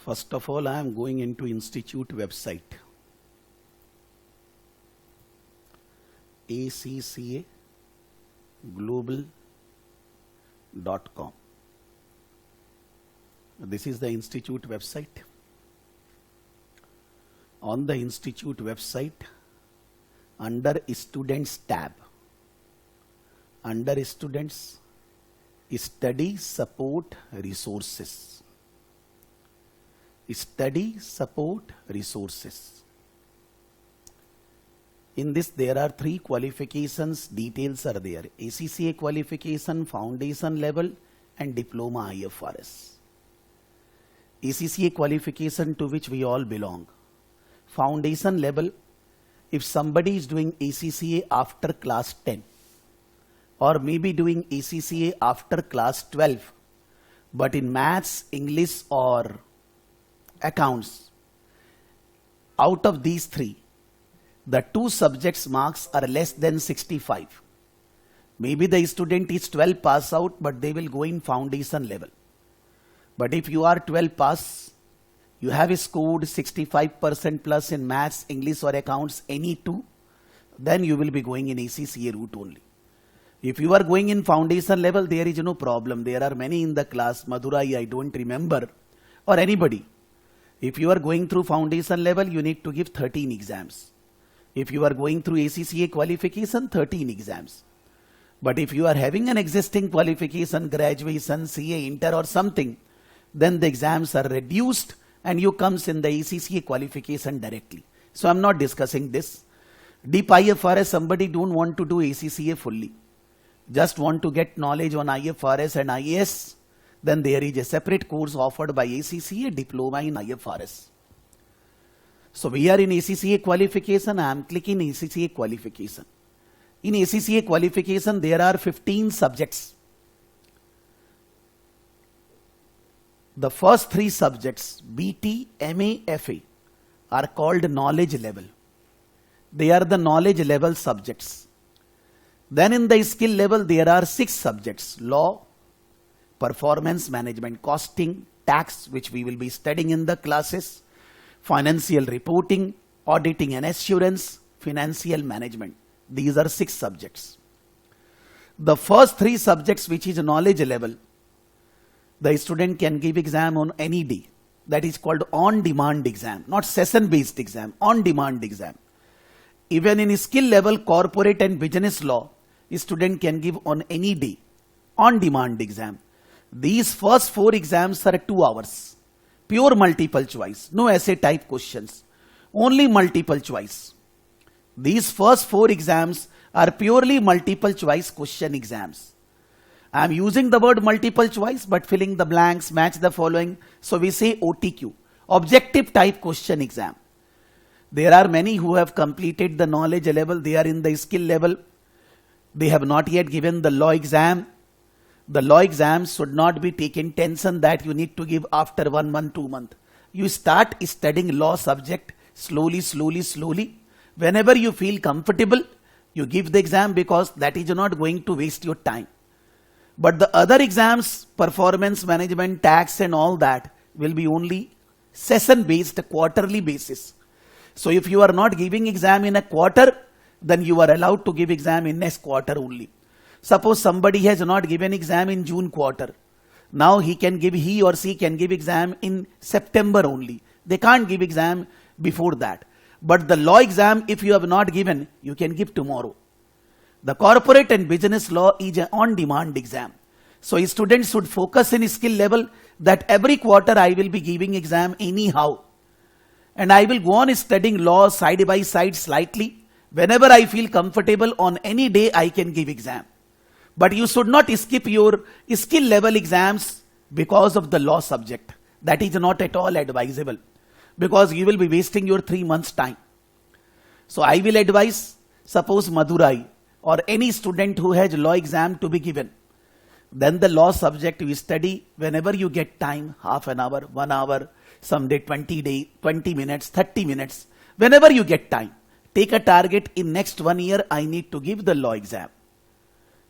First of all, I am going into institute website. ACCAglobal.com. This is the institute website. On the institute website, under Students tab, under Students, Study Support Resources. Study Support Resources. In this, there are 3 qualifications, details are there. ACCA qualification, foundation level and diploma IFRS. ACCA qualification, to which we all belong. Foundation level, if somebody is doing ACCA after class 10 or maybe doing ACCA after class 12, but in maths, English or accounts, out of these 3, the 2 subjects marks are less than 65. Maybe the student is 12 pass out, but they will go in foundation level. But if you are 12 pass, you have scored 65% plus in maths, English or accounts, any 2, then you will be going in ACCA route only. If you are going in foundation level, there is no problem. There are many in the class, Madurai, I don't remember, or anybody. If you are going through foundation level, you need to give 13 exams. If you are going through ACCA qualification, 13 exams. But if you are having an existing qualification, graduation, CA, inter or something, then the exams are reduced and you comes in the ACCA qualification directly. So I'm not discussing this. Deep IFRS, somebody don't want to do ACCA fully. Just want to get knowledge on IFRS and IAS. Then there is a separate course offered by ACCA, diploma in IFRS. So we are in ACCA qualification. I am clicking ACCA qualification. In ACCA qualification, there are 15 subjects. The first 3 subjects, BT, MA, FA, are called knowledge level. They are the knowledge level subjects. Then in the skill level, there are 6 subjects, law, performance management, costing, tax, which we will be studying in the classes, financial reporting, auditing and assurance, financial management. These are 6 subjects. The first 3 subjects, which is knowledge level, the student can give exam on any day. That is called on-demand exam, not session-based exam, on-demand exam. Even in skill level, corporate and business law, a student can give on any day, on-demand exam. These first 4 exams are 2 hours. Pure multiple choice, no essay type questions, only multiple choice. These first 4 exams are purely multiple choice question exams. I am using the word multiple choice, but filling the blanks, match the following. So we say OTQ, objective type question exam. There are many who have completed the knowledge level. They are in the skill level. They have not yet given the law exam. The law exams should not be taken tension that you need to give after 1 month, 2 months. You start studying law subject slowly, slowly, slowly. Whenever you feel comfortable, you give the exam because that is not going to waste your time. But the other exams, performance management, tax and all that will be only session based, quarterly basis. So if you are not giving exam in a quarter, then you are allowed to give exam in next quarter only. Suppose somebody has not given exam in June quarter. Now he or she can give exam in September only. They can't give exam before that. But the law exam, if you have not given, you can give tomorrow. The corporate and business law is an on-demand exam. So students should focus in skill level that every quarter I will be giving exam anyhow. And I will go on studying law side by side slightly. Whenever I feel comfortable on any day, I can give exam. But you should not skip your skill level exams because of the law subject. That is not at all advisable, because you will be wasting your 3 months time. So I will advise, suppose Madurai or any student who has law exam to be given, then the law subject you study whenever you get time, half an hour, 1 hour, someday 20 minutes, 30 minutes, whenever you get time. Take a target, in next 1 year I need to give the law exam.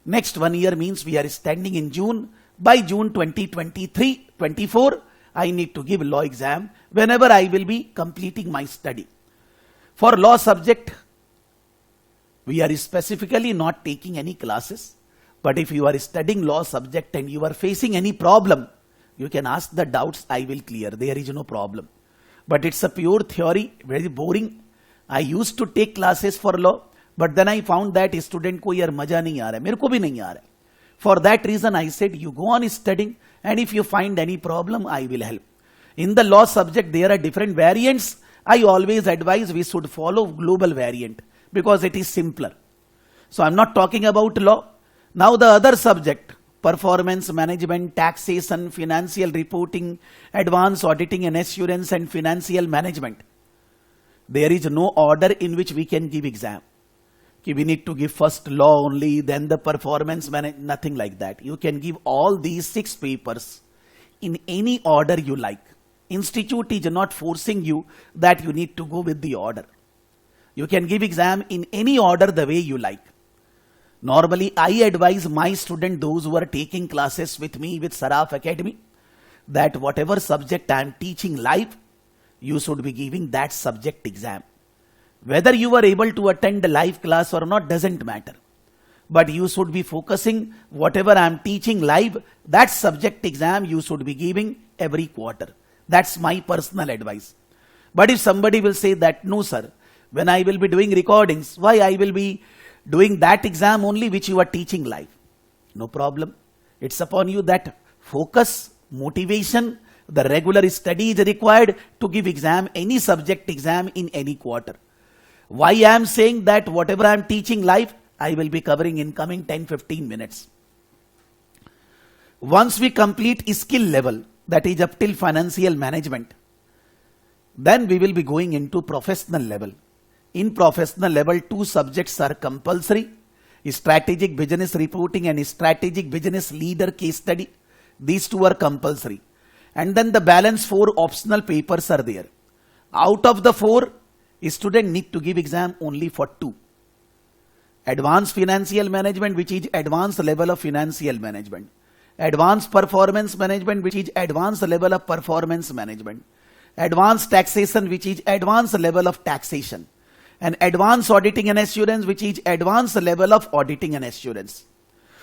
Next 1 year means we are standing in June. By June 2023-24, I need to give law exam whenever I will be completing my study. For law subject, we are specifically not taking any classes. But if you are studying law subject and you are facing any problem, you can ask the doubts, I will clear. There is no problem. But it's a pure theory, very boring. I used to take classes for law, but then I found that student को यार मजा नहीं आ रहा है, मेरे को भी नहीं आ रहा है. For that reason, I said you go on studying, and if you find any problem, I will help. In the law subject, there are different variants. I always advise we should follow global variant because it is simpler. So I'm not talking about law. Now the other subject, performance management, taxation, financial reporting, advanced auditing and assurance, and financial management. There is no order in which we can give exam. We need to give first law only, then the performance management, nothing like that. You can give all these 6 papers in any order you like. Institute is not forcing you that you need to go with the order. You can give exam in any order the way you like. Normally, I advise my students, those who are taking classes with me with Saraf Academy, that whatever subject I am teaching live, you should be giving that subject exam. Whether you are able to attend the live class or not doesn't matter. But you should be focusing whatever I am teaching live, that subject exam you should be giving every quarter. That's my personal advice. But if somebody will say that, no sir, when I will be doing recordings, why I will be doing that exam only which you are teaching live? No problem. It's upon you that focus, motivation, the regular study is required to give exam, any subject exam in any quarter. Why I am saying that whatever I am teaching live, I will be covering in coming 10-15 minutes. Once we complete skill level, that is up till financial management, then we will be going into professional level. In professional level, 2 subjects are compulsory: strategic business reporting and strategic business leader case study. These 2 are compulsory. And then the balance 4 optional papers are there. Out of the 4, student need to give exam only for 2. Advanced financial management, which is advanced level of financial management. Advanced performance management, which is advanced level of performance management. Advanced taxation, which is advanced level of taxation. And advanced auditing and assurance, which is advanced level of auditing and assurance.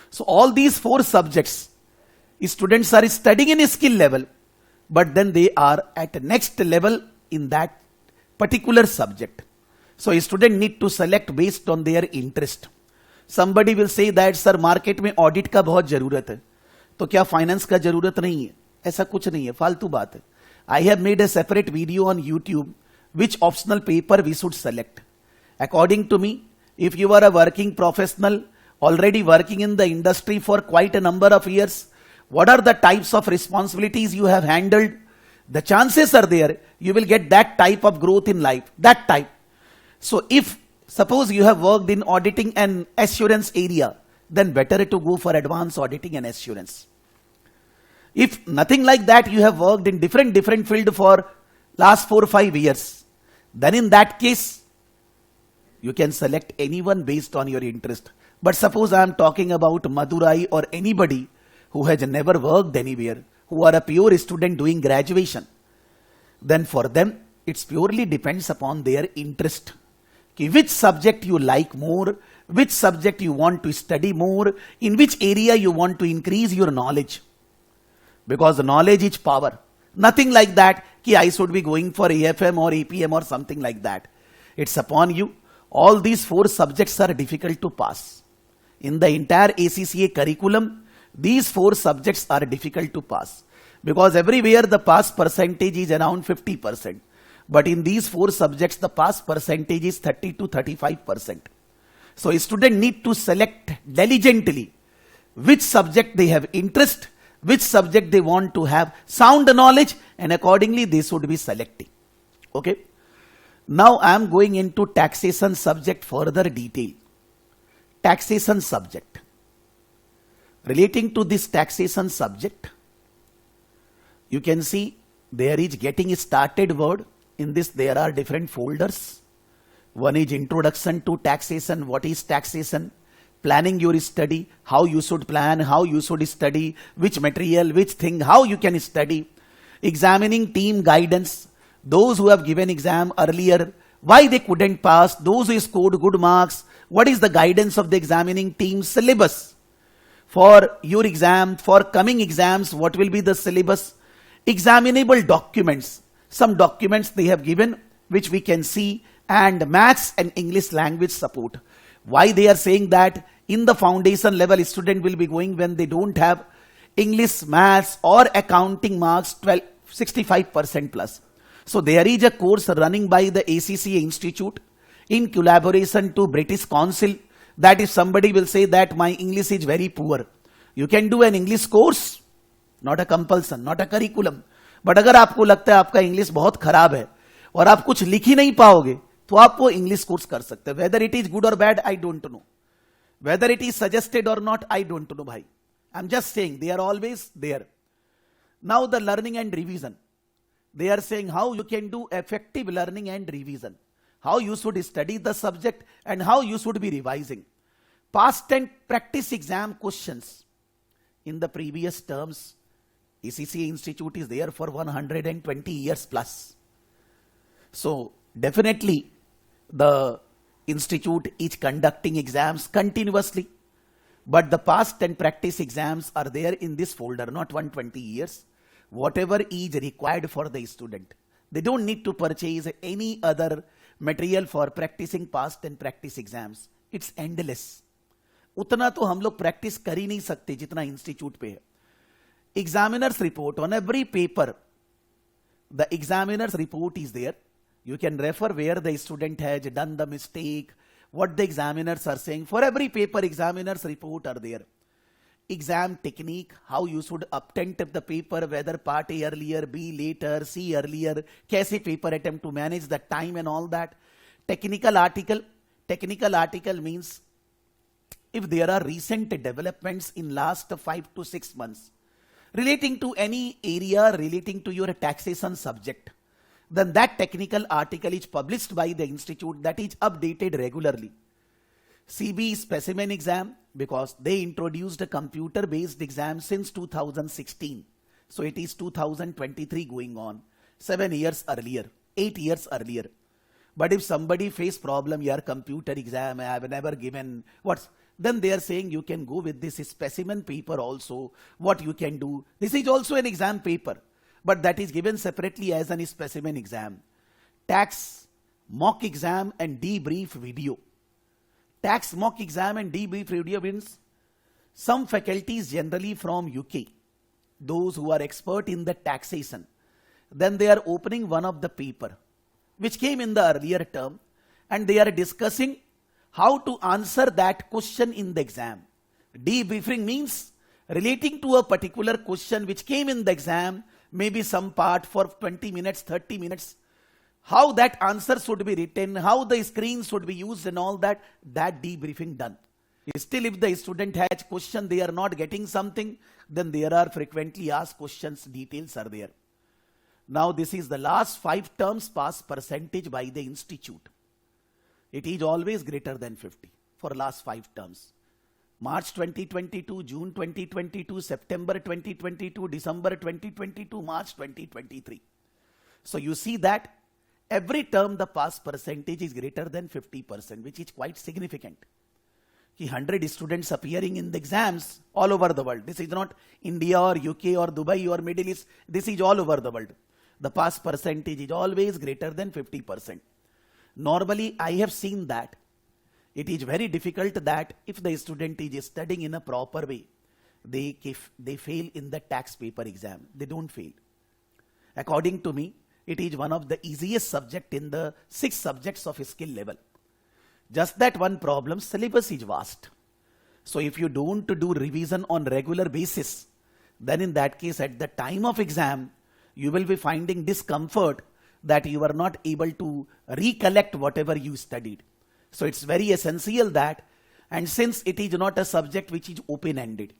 So all these 4 subjects, students are studying in a skill level, but then they are at next level in that particular subject. So a student need to select based on their interest. Somebody will say that sir market में audit का बहुत जरूरत है, तो क्या finance का जरूरत नहीं है? ऐसा कुछ नहीं है, फालतू बात है. I have made a separate video on YouTube which optional paper we should select. According to me, if you are a working professional, already working in the industry for quite a number of years, what are the types of responsibilities you have handled? The chances are there you will get that type of growth in life, that type. So if suppose you have worked in auditing and assurance area, then better to go for advanced auditing and assurance. If nothing like that, you have worked in different field for last 4 or 5 years, then in that case, you can select anyone based on your interest. But suppose I am talking about Madurai or anybody who has never worked anywhere, who are a pure student doing graduation, then for them, it purely depends upon their interest. Which subject you like more, which subject you want to study more, in which area you want to increase your knowledge. Because knowledge is power. Nothing like that, ki I should be going for AFM or APM or something like that. It's upon you. All these 4 subjects are difficult to pass. In the entire ACCA curriculum, these 4 subjects are difficult to pass. Because everywhere the pass percentage is around 50%. But in these 4 subjects, the pass percentage is 30 to 35%. So a student need to select diligently which subject they have interest, which subject they want to have sound knowledge, and accordingly they should be selecting. Okay. Now I am going into taxation subject further detail. Taxation subject. Relating to this taxation subject, you can see there is getting started word. In this there are different folders. One is introduction to taxation, what is taxation, planning your study, how you should plan, how you should study, which material, which thing, how you can study. examining team guidance, those who have given exam earlier, why they couldn't pass, those who scored good marks, what is the guidance of the examining team, syllabus for your exam, for coming exams, what will be the syllabus, examinable documents, some documents they have given which we can see, and maths and English language support. Why they are saying that in the foundation level student will be going when they don't have English, maths or accounting marks 65% plus. So there is a course running by the ACCA Institute in collaboration to British Council, that if somebody will say that my English is very poor, you can do an English course, not a compulsion, not a curriculum. But अगर आपको लगता है आपका English बहुत खराब है और आप कुछ लिख ही नहीं पाओगे, तो आप वो इंग्लिश कोर्स कर सकते हैं. Whether it is good or bad, I don't know. Whether it is suggested or not, I don't know, bhai. I'm just saying they are always there. Now the learning and revision. They are saying how you can do effective learning and revision, how you should study the subject and how you should be revising. Past and practice exam questions. In the previous terms, ACCA Institute is there for 120 years plus. So definitely the institute is conducting exams continuously, but the past and practice exams are there in this folder, not 120 years. Whatever is required for the student. They don't need to purchase any other material for practicing past and practice exams. It's endless. उतना तो हम लोग practice कर ही नहीं सकते जितना institute पे है. Examiner's report on every paper. The examiner's report is there. You can refer where the student has done the mistake, what the examiners are saying. For every paper, examiner's report are there. Exam technique, how you should attempt the paper, whether part A earlier, B later, C earlier, कैसे paper attempt to manage the time and all that. Technical article means if there are recent developments in last 5 to 6 months relating to any area relating to your taxation subject, then that technical article is published by the institute, that is updated regularly. CB specimen exam, because they introduced a computer based exam since 2016. So it is 2023 going on, 7 years earlier, 8 years earlier. But if somebody face problem, your computer exam, I have never given, then they are saying you can go with this specimen paper also, what you can do. This is also an exam paper, but that is given separately as an specimen exam. Tax, mock exam and debrief video. Tax mock exam and debrief video means some faculties generally from UK, those who are expert in the taxation, then they are opening one of the paper which came in the earlier term and they are discussing how to answer that question in the exam. Debriefing means relating to a particular question which came in the exam, maybe some part for 20 minutes, 30 minutes, how that answer should be written, how the screen should be used and all that debriefing done. Still if the student has question, they are not getting something, then there are frequently asked questions, details are there. Now this is the last 5 terms pass percentage by the institute. It is always greater than 50 for last 5 terms. March 2022, June 2022, September 2022, December 2022, March 2023. So you see that every term the pass percentage is greater than 50%, which is quite significant. 100 students appearing in the exams all over the world. This is not India or UK or Dubai or Middle East. This is all over the world. The pass percentage is always greater than 50%. Normally, I have seen that it is very difficult that if the student is studying in a proper way, they fail in the tax paper exam. They don't fail. According to me, it is one of the easiest subject in the 6 subjects of skill level. Just that one problem, syllabus is vast. So if you don't do revision on regular basis, then in that case at the time of exam, you will be finding discomfort that you are not able to recollect whatever you studied. So it's very essential that, and since it is not a subject which is open-ended,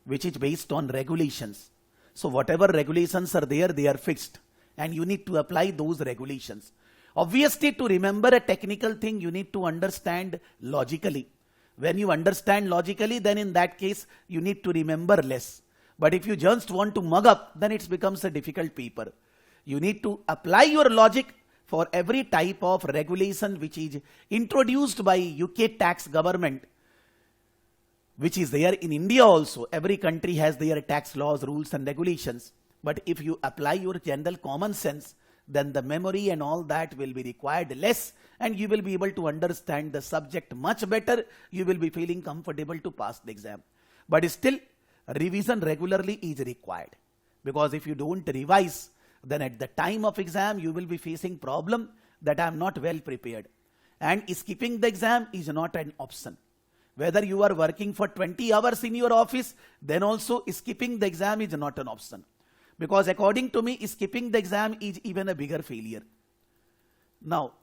which is based on regulations, so whatever regulations are there, they are fixed and you need to apply those regulations. Obviously, to remember a technical thing, you need to understand logically. When you understand logically, then in that case, you need to remember less. But if you just want to mug up, then it becomes a difficult paper. You need to apply your logic for every type of regulation which is introduced by UK tax government, which is there in India also. Every country has their tax laws, rules and regulations. But if you apply your general common sense, then the memory and all that will be required less, and you will be able to understand the subject much better. You will be feeling comfortable to pass the exam. But still, revision regularly is required, because if you don't revise, then at the time of exam you will be facing problem that I am not well prepared. And skipping the exam is not an option. Whether you are working for 20 hours in your office, then also skipping the exam is not an option. Because according to me, skipping the exam is even a bigger failure. Now,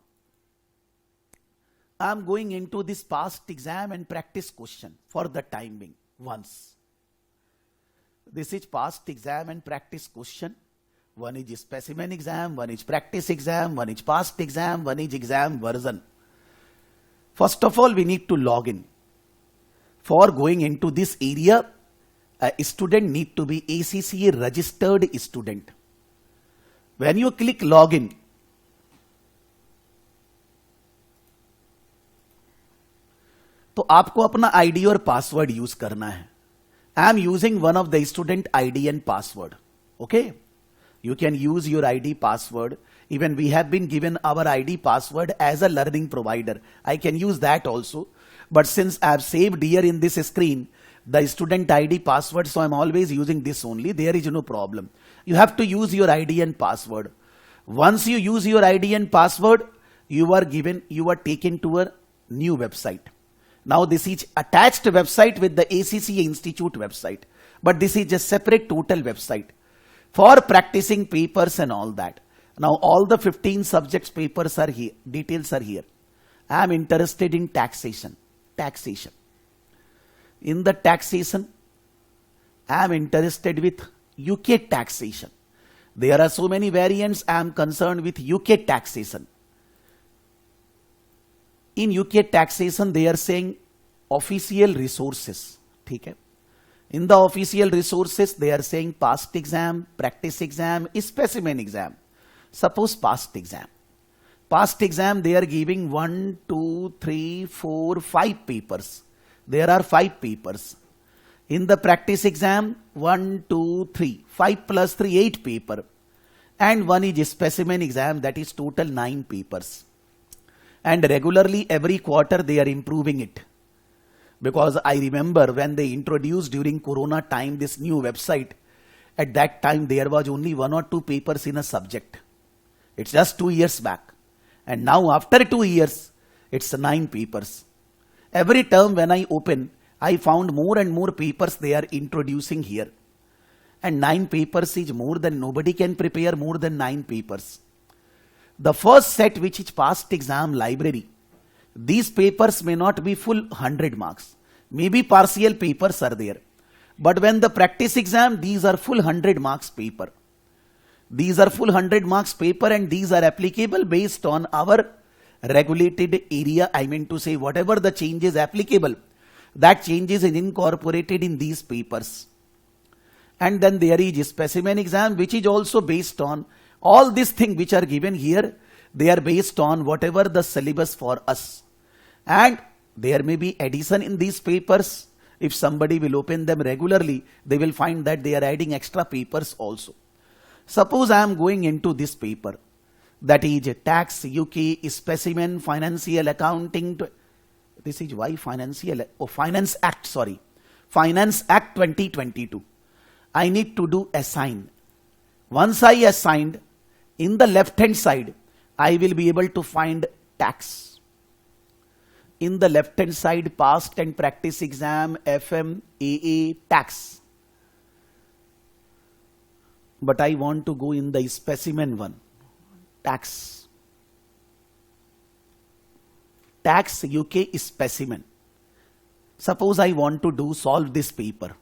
I am going into this past exam and practice question for the time being once. This is past exam and practice question. One is specimen exam, one is practice exam, one is past exam, one is exam version. First of all, we need to log in. For going into this area, a student need to be ACCA registered student. When you click login, तो आपको अपना ID और password use करना है. I am using one of the student ID and password. Okay? You can use your ID password. Even we have been given our ID password as a learning provider. I can use that also. But since I have saved here in this screen the student ID password, so I am always using this only. There is no problem. You have to use your ID and password. Once you use your ID and password, you are taken to a new website. Now this is attached website with the ACCA Institute website. But this is just separate total website for practicing papers and all that. Now all the 15 subjects papers are here, details are here. I am interested in taxation. In the taxation, I am interested with UK taxation. There are so many variants. I am concerned with UK taxation. In UK taxation, they are saying official resources. Okay? In the official resources, they are saying past exam, practice exam, specimen exam. Suppose past exam. Past exam, they are giving 1, 2, 3, 4, 5 papers. There are 5 papers. In the practice exam, 1, 2, 3, 5 plus 3, 8 paper. And one is specimen exam, that is total 9 papers. And regularly every quarter they are improving it. Because I remember when they introduced during Corona time this new website, at that time there was only 1 or 2 papers in a subject. It's just 2 years back. And now after 2 years, it's 9 papers. Every term when I open, I found more and more papers they are introducing here. And 9 papers is more than, nobody can prepare more than 9 papers. The first set, which is past exam library, these papers may not be full 100 marks. Maybe partial papers are there. But when the practice exam, these are full 100 marks paper. These are full 100 marks paper, and these are applicable based on our regulated area. I mean to say whatever the change is applicable, that changes is incorporated in these papers. And then there is specimen exam, which is also based on all these things which are given here. They are based on whatever the syllabus for us. And there may be addition in these papers. If somebody will open them regularly, they will find that they are adding extra papers also. Suppose I am going into this paper, that is tax, UK, specimen, financial accounting. This is why financial, Finance Act, sorry. Finance Act 2022. I need to do assign. Once I assigned, in the left hand side, I will be able to find tax. In the left hand side, past and practice exam, FM, AA, tax. But I want to go in the specimen one, tax. Tax UK specimen. Suppose I want to solve this paper.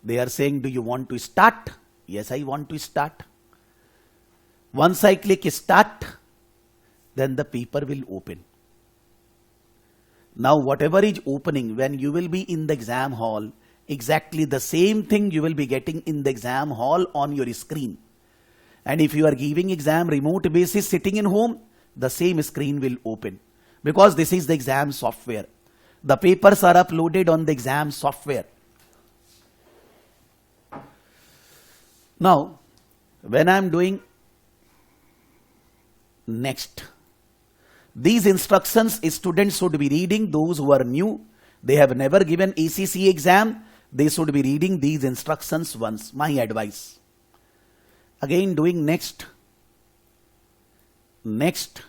They are saying, do you want to start? Yes, I want to start. Once I click start, then the paper will open. Now whatever is opening, when you will be in the exam hall, exactly the same thing you will be getting in the exam hall on your screen. And if you are giving exam remote basis sitting in home, the same screen will open, because this is the exam software. The papers are uploaded on the exam software. Now, when I am doing next, these instructions students should be reading. Those who are new, they have never given ACC exam, they should be reading these instructions once. My advice. Again doing next. Next.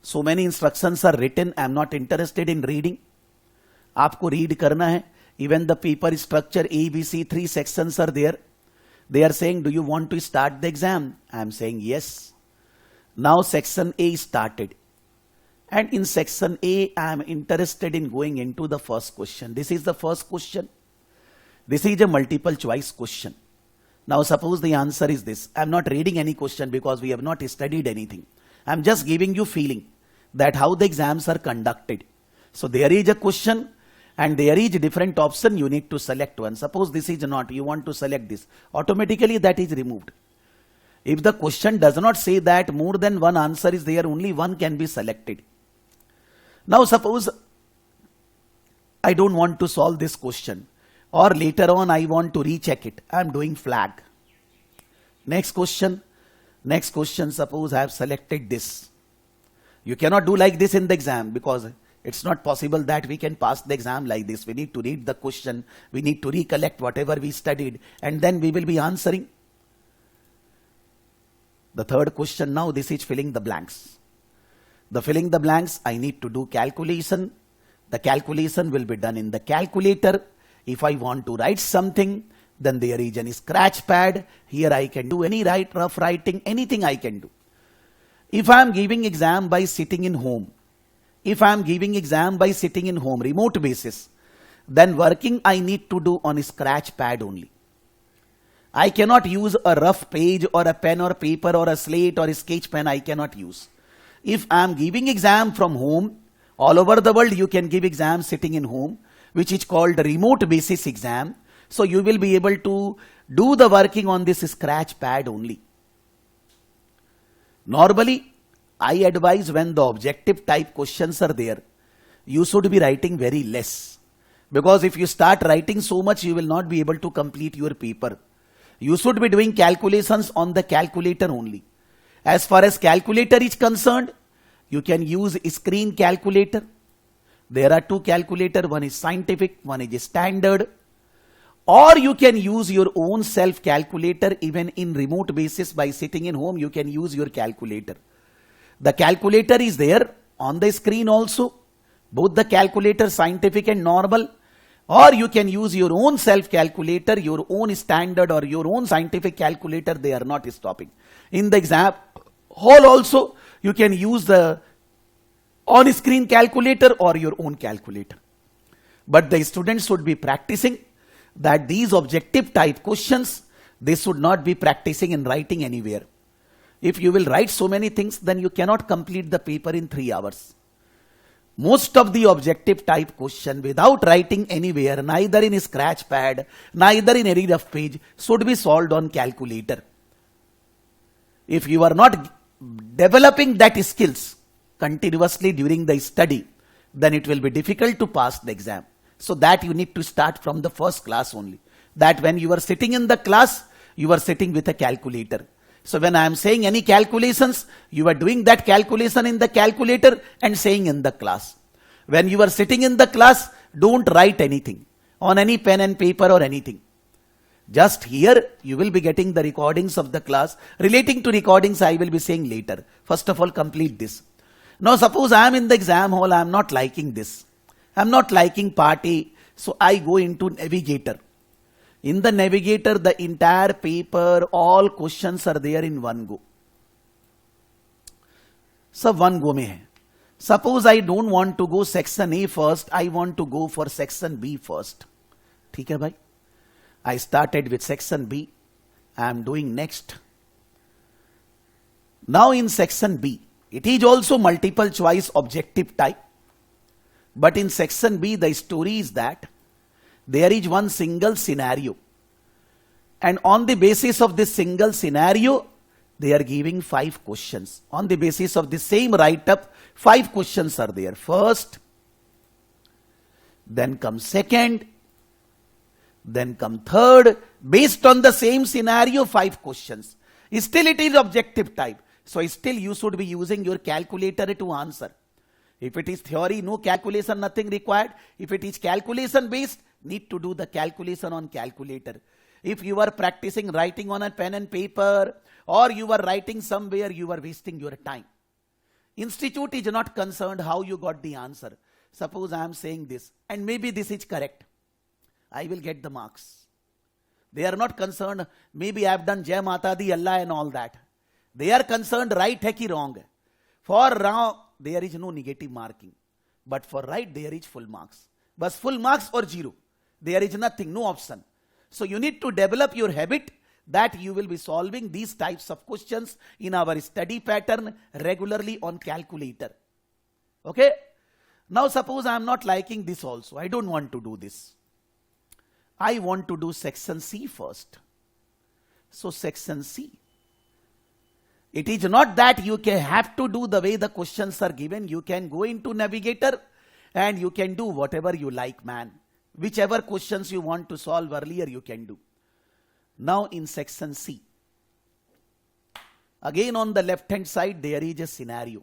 So many instructions are written. I am not interested in reading. आपको read करना है. Even the paper structure A, B, C, 3 sections are there. They are saying, do you want to start the exam? I am saying yes. Now section A started. And in section A, I am interested in going into the first question. This is the first question. This is a multiple choice question. Now suppose the answer is this. I am not reading any question because we have not studied anything. I am just giving you feeling that how the exams are conducted. So there is a question and there is a different option, you need to select one. Suppose this is not, you want to select this. Automatically that is removed. If the question does not say that more than one answer is there, only one can be selected. Now suppose I don't want to solve this question, or later on I want to recheck it. I am doing flag. Next question. Next question, suppose I have selected this. You cannot do like this in the exam because it's not possible that we can pass the exam like this. We need to read the question. We need to recollect whatever we studied and then we will be answering. The third question now, this is filling the blanks. The filling the blanks, I need to do calculation. The calculation will be done in the calculator. If I want to write something, then there is a scratch pad. Here I can do any rough writing, anything I can do. If I am giving exam by sitting in home, remote basis, then working I need to do on a scratch pad only. I cannot use a rough page or a pen or paper or a slate or a sketch pen. I cannot use. If I am giving exam from home, all over the world you can give exam sitting in home, which is called remote basis exam. So you will be able to do the working on this scratch pad only. Normally, I advise when the objective type questions are there, you should be writing very less. Because if you start writing so much, you will not be able to complete your paper. You should be doing calculations on the calculator only. As far as calculator is concerned, you can use screen calculator. There are two calculators, one is scientific, one is standard. Or you can use your own self calculator. Even in remote basis by sitting in home, you can use your calculator. The calculator is there on the screen also. Both the calculator, scientific and normal. Or you can use your own self calculator, your own standard or your own scientific calculator. They are not stopping. In the exam hall also, you can use the on-screen calculator or your own calculator. But the students should be practicing that these objective type questions, they should not be practicing in writing anywhere. If you will write so many things, then you cannot complete the paper in 3 hours. Most of the objective type question without writing anywhere, neither in a scratch pad, neither in any rough page, should be solved on calculator. If you are not developing that skills continuously during the study, then it will be difficult to pass the exam. So that you need to start from the first class only. That when you are sitting in the class, you are sitting with a calculator. So when I am saying any calculations, you are doing that calculation in the calculator and saying in the class. When you are sitting in the class, don't write anything on any pen and paper or anything. Just here, you will be getting the recordings of the class. Relating to recordings, I will be saying later. First of all, complete this. Now suppose I am in the exam hall, I am not liking this. I am not liking part A, so I go into navigator. In the navigator, the entire paper, all questions are there in one go. सब one go में है. Suppose I don't want to go section A first, I want to go for section B first. ठीक है भाई? I started with section B. I am doing next. Now in section B, it is also multiple choice objective type. But in section B, the story is that there is one single scenario. And on the basis of this single scenario, they are giving 5 questions. On the basis of the same write-up, 5 questions are there. First, then comes second, then come third. Based on the same scenario, 5 questions. Still it is objective type. So still you should be using your calculator to answer. If it is theory, no calculation, nothing required. If it is calculation based, need to do the calculation on calculator. If you are practicing writing on a pen and paper, or you are writing somewhere, you are wasting your time. Institute is not concerned how you got the answer. Suppose I am saying this, and maybe this is correct. I will get the marks. They are not concerned, maybe I have done Jai Mata Di Allah and all that. They are concerned right hai ki wrong hai. For wrong, there is no negative marking. But for right, there is full marks. But full marks or 0. There is nothing, no option. So you need to develop your habit that you will be solving these types of questions in our study pattern regularly on calculator. Okay? Now suppose I am not liking this also. I don't want to do this. I want to do section C first. So section C. It is not that you can have to do the way the questions are given. You can go into Navigator and you can do whatever you like, man. Whichever questions you want to solve earlier, you can do. Now in section C. Again on the left hand side, there is a scenario.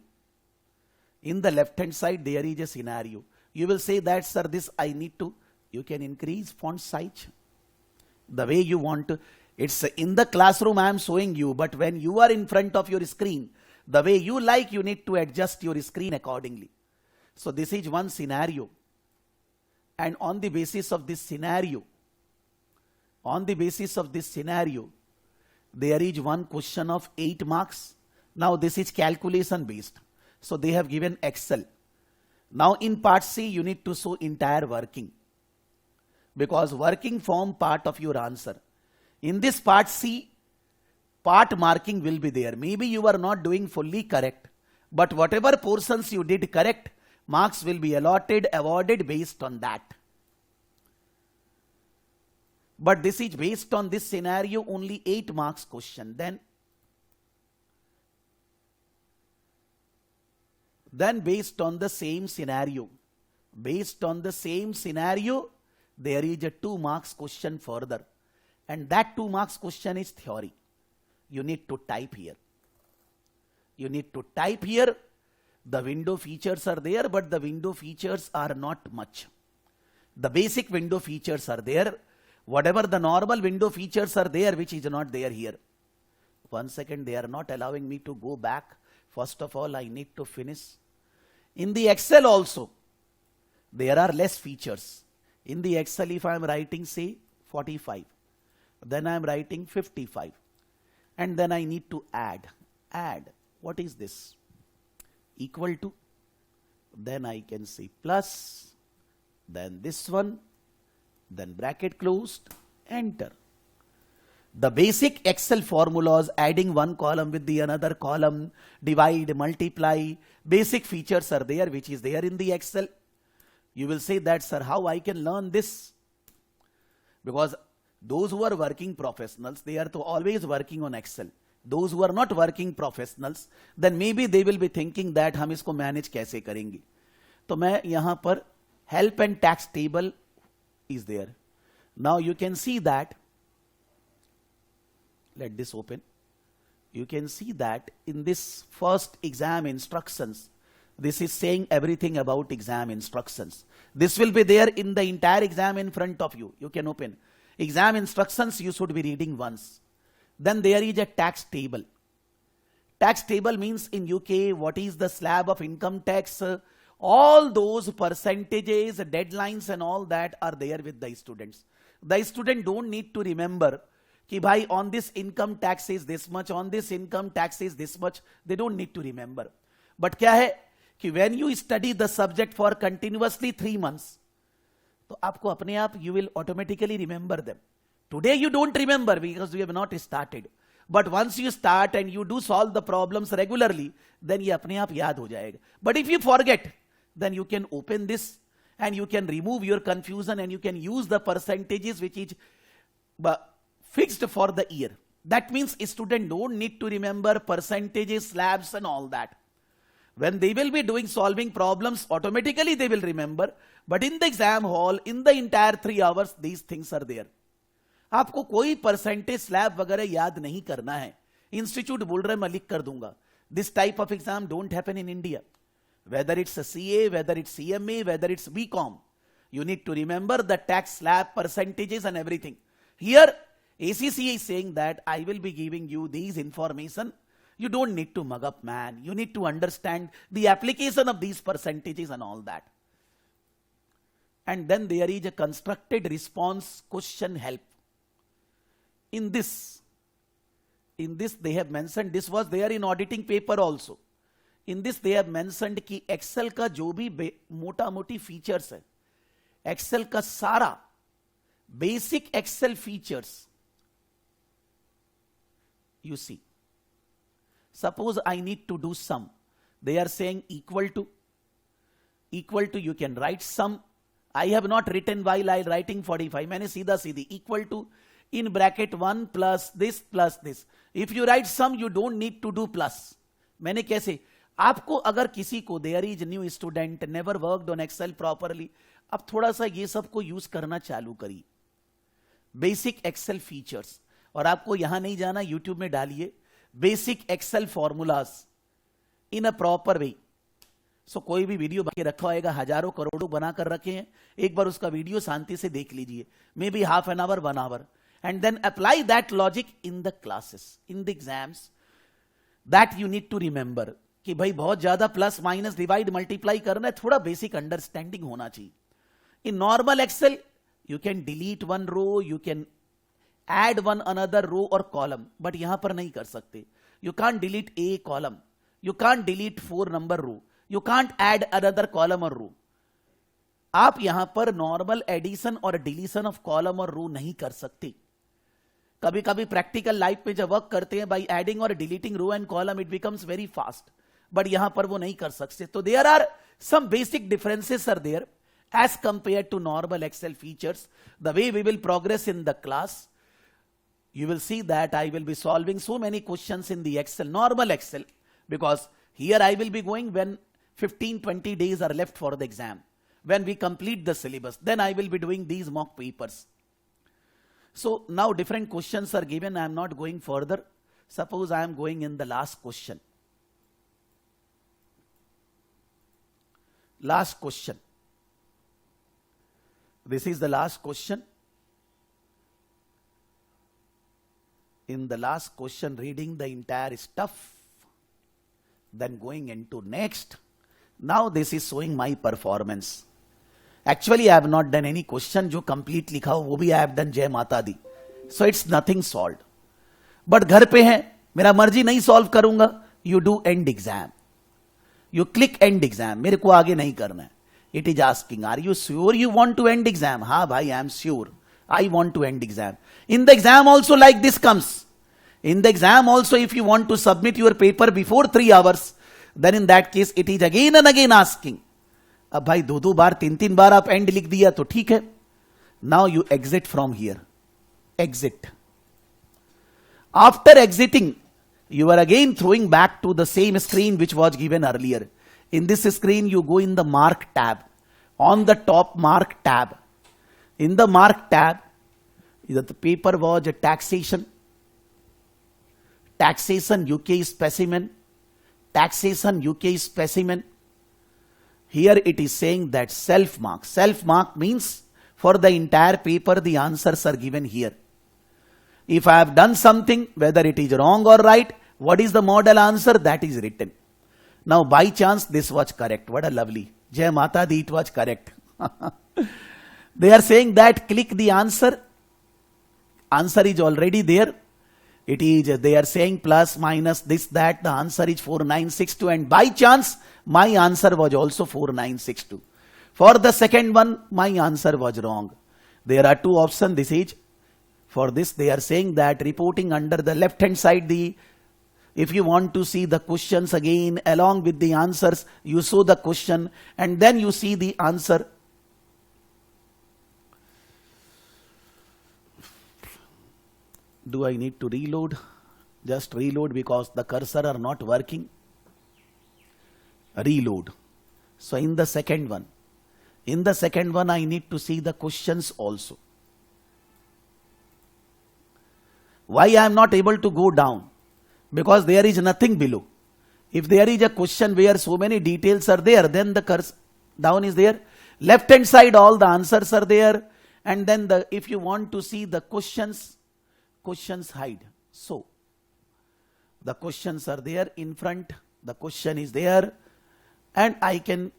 In the left hand side, there is a scenario. You will say that, sir, this I need to. You can increase font size the way you want to. It's in the classroom I am showing you, but when you are in front of your screen, the way you like, you need to adjust your screen accordingly. So this is one scenario. And on the basis of this scenario, there is one question of 8 marks. Now this is calculation based. So they have given Excel. Now in part C, you need to show entire working. Because working form part of your answer. In this part C, part marking will be there. Maybe you are not doing fully correct. But whatever portions you did correct, marks will be allotted, awarded based on that. But this is based on this scenario, only 8 marks question. Then based on the same scenario, there is a 2 marks question further. And that 2 marks question is theory. You need to type here. The window features are there, but the window features are not much. The basic window features are there. Whatever the normal window features are there, which is not there here. 1 second, they are not allowing me to go back. First of all, I need to finish. In the Excel also, there are less features. In the Excel, if I am writing, say, 45, then I am writing 55. And then I need to add. What is this? Equal to. Then I can say plus. Then this one. Then bracket closed. Enter. The basic Excel formulas, adding one column with the another column, divide, multiply, basic features are there, which is there in the Excel. You will say that, sir, how I can learn this? Because those who are working professionals, they are always working on Excel. Those who are not working professionals, then maybe they will be thinking that हम इसको manage कैसे करेंगे. तो मैं यहाँ पर help and tax table is there. Now you can see that. Let this open. You can see that in this first exam instructions, this is saying everything about exam instructions. This will be there in the entire exam in front of you. You can open. Exam instructions you should be reading once. Then there is a tax table. Tax table means in UK, what is the slab of income tax? All those percentages, deadlines and all that are there with the students. The student don't need to remember कि भाई on this income tax is this much, on this income tax is this much. They don't need to remember. But क्या है कि when you study the subject for continuously 3 months, तो आपको अपने आप you will automatically remember them. Today you don't remember because you have not started. But once you start and you do solve the problems regularly, then ये अपने आप याद हो जाएगा. But if you forget, then you can open this and you can remove your confusion and you can use the percentages which is fixed for the year. That means a student don't need to remember percentages, slabs and all that. When they will be doing solving problems, automatically they will remember. But in the exam hall, in the entire 3 hours, these things are there. आपको कोई percentage slab वगैरह याद नहीं करना है. Institute बोल रहे मैं लिख कर दूंगा. This type of exam don't happen in India. Whether it's a CA, whether it's CMA, whether it's BCom, you need to remember the tax slab percentages and everything. Here, ACCA is saying that I will be giving you these information. You don't need to mug up, man. You need to understand the application of these percentages and all that. And then there is a constructed response question help. In this they have mentioned, this was there in auditing paper also. In this they have mentioned कि Excel का जो भी मोटा मोटी features है, excel का सारा basic excel features, you see, suppose I need to do sum, they are saying equal to, you can write sum. I have not written while I writing 45, मैंने सीधा सीधी equal to in bracket 1 plus this. If you write sum, you don't need to do plus. मैंने कैसे, आपको अगर किसी को there is new student never worked on excel properly, अब थोड़ा सा ये सबको यूज करना चालू करिए, बेसिक एक्सेल फीचर्स. और आपको यहां नहीं जाना, यूट्यूब में डालिए basic Excel formulas in a proper way. So कोई भी वीडियो बना के रखा होगा, हजारों करोड़ों बनाकर रखे हैं, एक बार उसका वीडियो शांति से देख लीजिए, maybe half an hour 1 hour, and then apply that logic in the classes, in the exams. That you need to remember कि भाई बहुत ज्यादा प्लस माइनस डिवाइड मल्टीप्लाई करना है, थोड़ा बेसिक अंडरस्टैंडिंग होना चाहिए. In normal Excel you can delete 1 row, you can add 1 another row और कॉलम, बट यहां पर नहीं कर सकते. You can't delete a column, you can't delete 4 number row, you can't add another column और row. आप यहां पर नॉर्मल एडिशन और डिलीशन ऑफ कॉलम और रो नहीं कर सकते. कभी कभी प्रैक्टिकल लाइफ में जब वर्क करते हैं बाई एडिंग और deleting row and column, it becomes very fast, but यहां पर वो नहीं कर सकते. तो there are some basic differences are there as compare to normal excel features. The way we will progress in the class, you will see that I will be solving so many questions in the Excel, normal Excel, because here I will be going when 15-20 days are left for the exam. When we complete the syllabus, then I will be doing these mock papers. So now different questions are given. I am not going further. Suppose I am going in the last question. Last question. This is the last question. In the last question, reading the entire stuff, then going into next. Now this is showing my performance. Actually I have not done any question जो complete लिखा हो, वो भी I have done जय माता दी. So it's nothing solved. But घर पे है, मेरा मर्जी नहीं solve करूंगा. You do end exam. You click end exam. मेरे को आगे नहीं करना है. It is asking, are you sure you want to end exam? हाँ भाई, I am sure. I want to end exam. In the exam also like this comes. In the exam also, if you want to submit your paper before 3 hours, then in that case it is again and again asking. अब भाई 2 बार 3 बार आप end लिख दिया तो ठीक है. Now you exit from here. Exit. After exiting, you are again throwing back to the same screen which was given earlier. In this screen, you go in the mark tab. On the top mark tab. In the mark tab, the paper was a taxation UK specimen, taxation UK specimen. Here it is saying that self mark. Self mark means for the entire paper the answers are given here. If I have done something, whether it is wrong or right, what is the model answer, that is written. Now by chance this was correct. What a lovely. Jai Mata Di, it was correct. They are saying that click the answer. Answer is already there. It is, they are saying plus, minus, this, that. The answer is 4962. And by chance, my answer was also 4962. For the second one, my answer was wrong. There are 2 options. This is, for this, they are saying that reporting under the left hand side, if you want to see the questions again, along with the answers, you show the question and then you see the answer. Do I need to reload? Just reload because the cursor are not working. Reload. So in the second one I need to see the questions also. Why I am not able to go down? Because there is nothing below. If there is a question where so many details are there, then the cursor down is there. Left hand side all the answers are there, and then if you want to see the questions hide. So the questions are there in front, the question is there, and I can,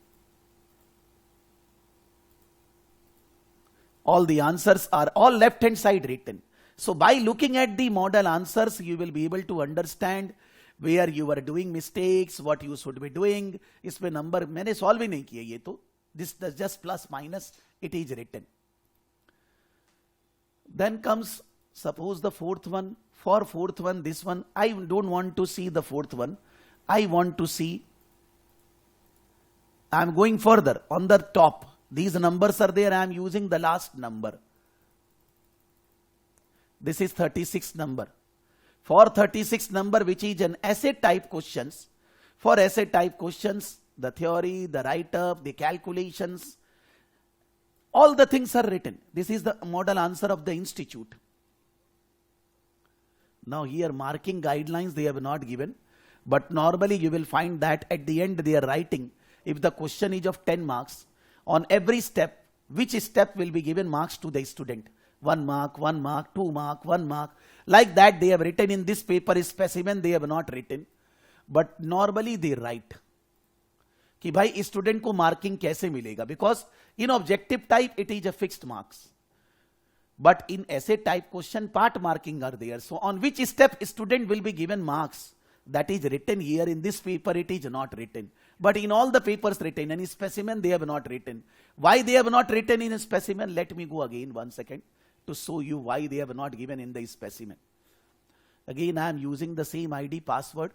all the answers are all left hand side written. So by looking at the model answers, you will be able to understand where you are doing mistakes, what you should be doing. इसमें number मैंने solve ही नहीं किया ये तो, this is just plus minus, it is written. Then comes, suppose the fourth one. For fourth one, this one, I don't want to see the fourth one. I want to see, I am going further on the top. These numbers are there, I am using the last number. This is 36 number. For 36 number, which is an essay type questions, for essay type questions, the theory, the write-up, the calculations, all the things are written. This is the model answer of the institute. Now here marking guidelines they have not given, but normally you will find that at the end they are writing, if the question is of 10 marks, on every step, which step will be given marks to the student. 1 mark, 1 mark, 2 mark, 1 mark. Like that they have written in this paper specimen, they have not written. But normally they write कि भाई student को marking कैसे मिलेगा, because in objective type it is a fixed marks. But in essay type question, part marking are there. So on which step student will be given marks, that is written here. In this paper it is not written. But in all the papers written, and in specimen they have not written. Why they have not written in a specimen? Let me go again 1 second to show you why they have not given in the specimen. Again I am using the same ID password.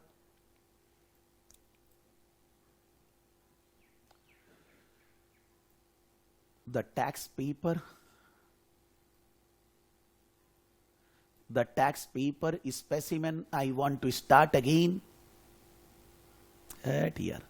The tax paper specimen, I want to start again at here.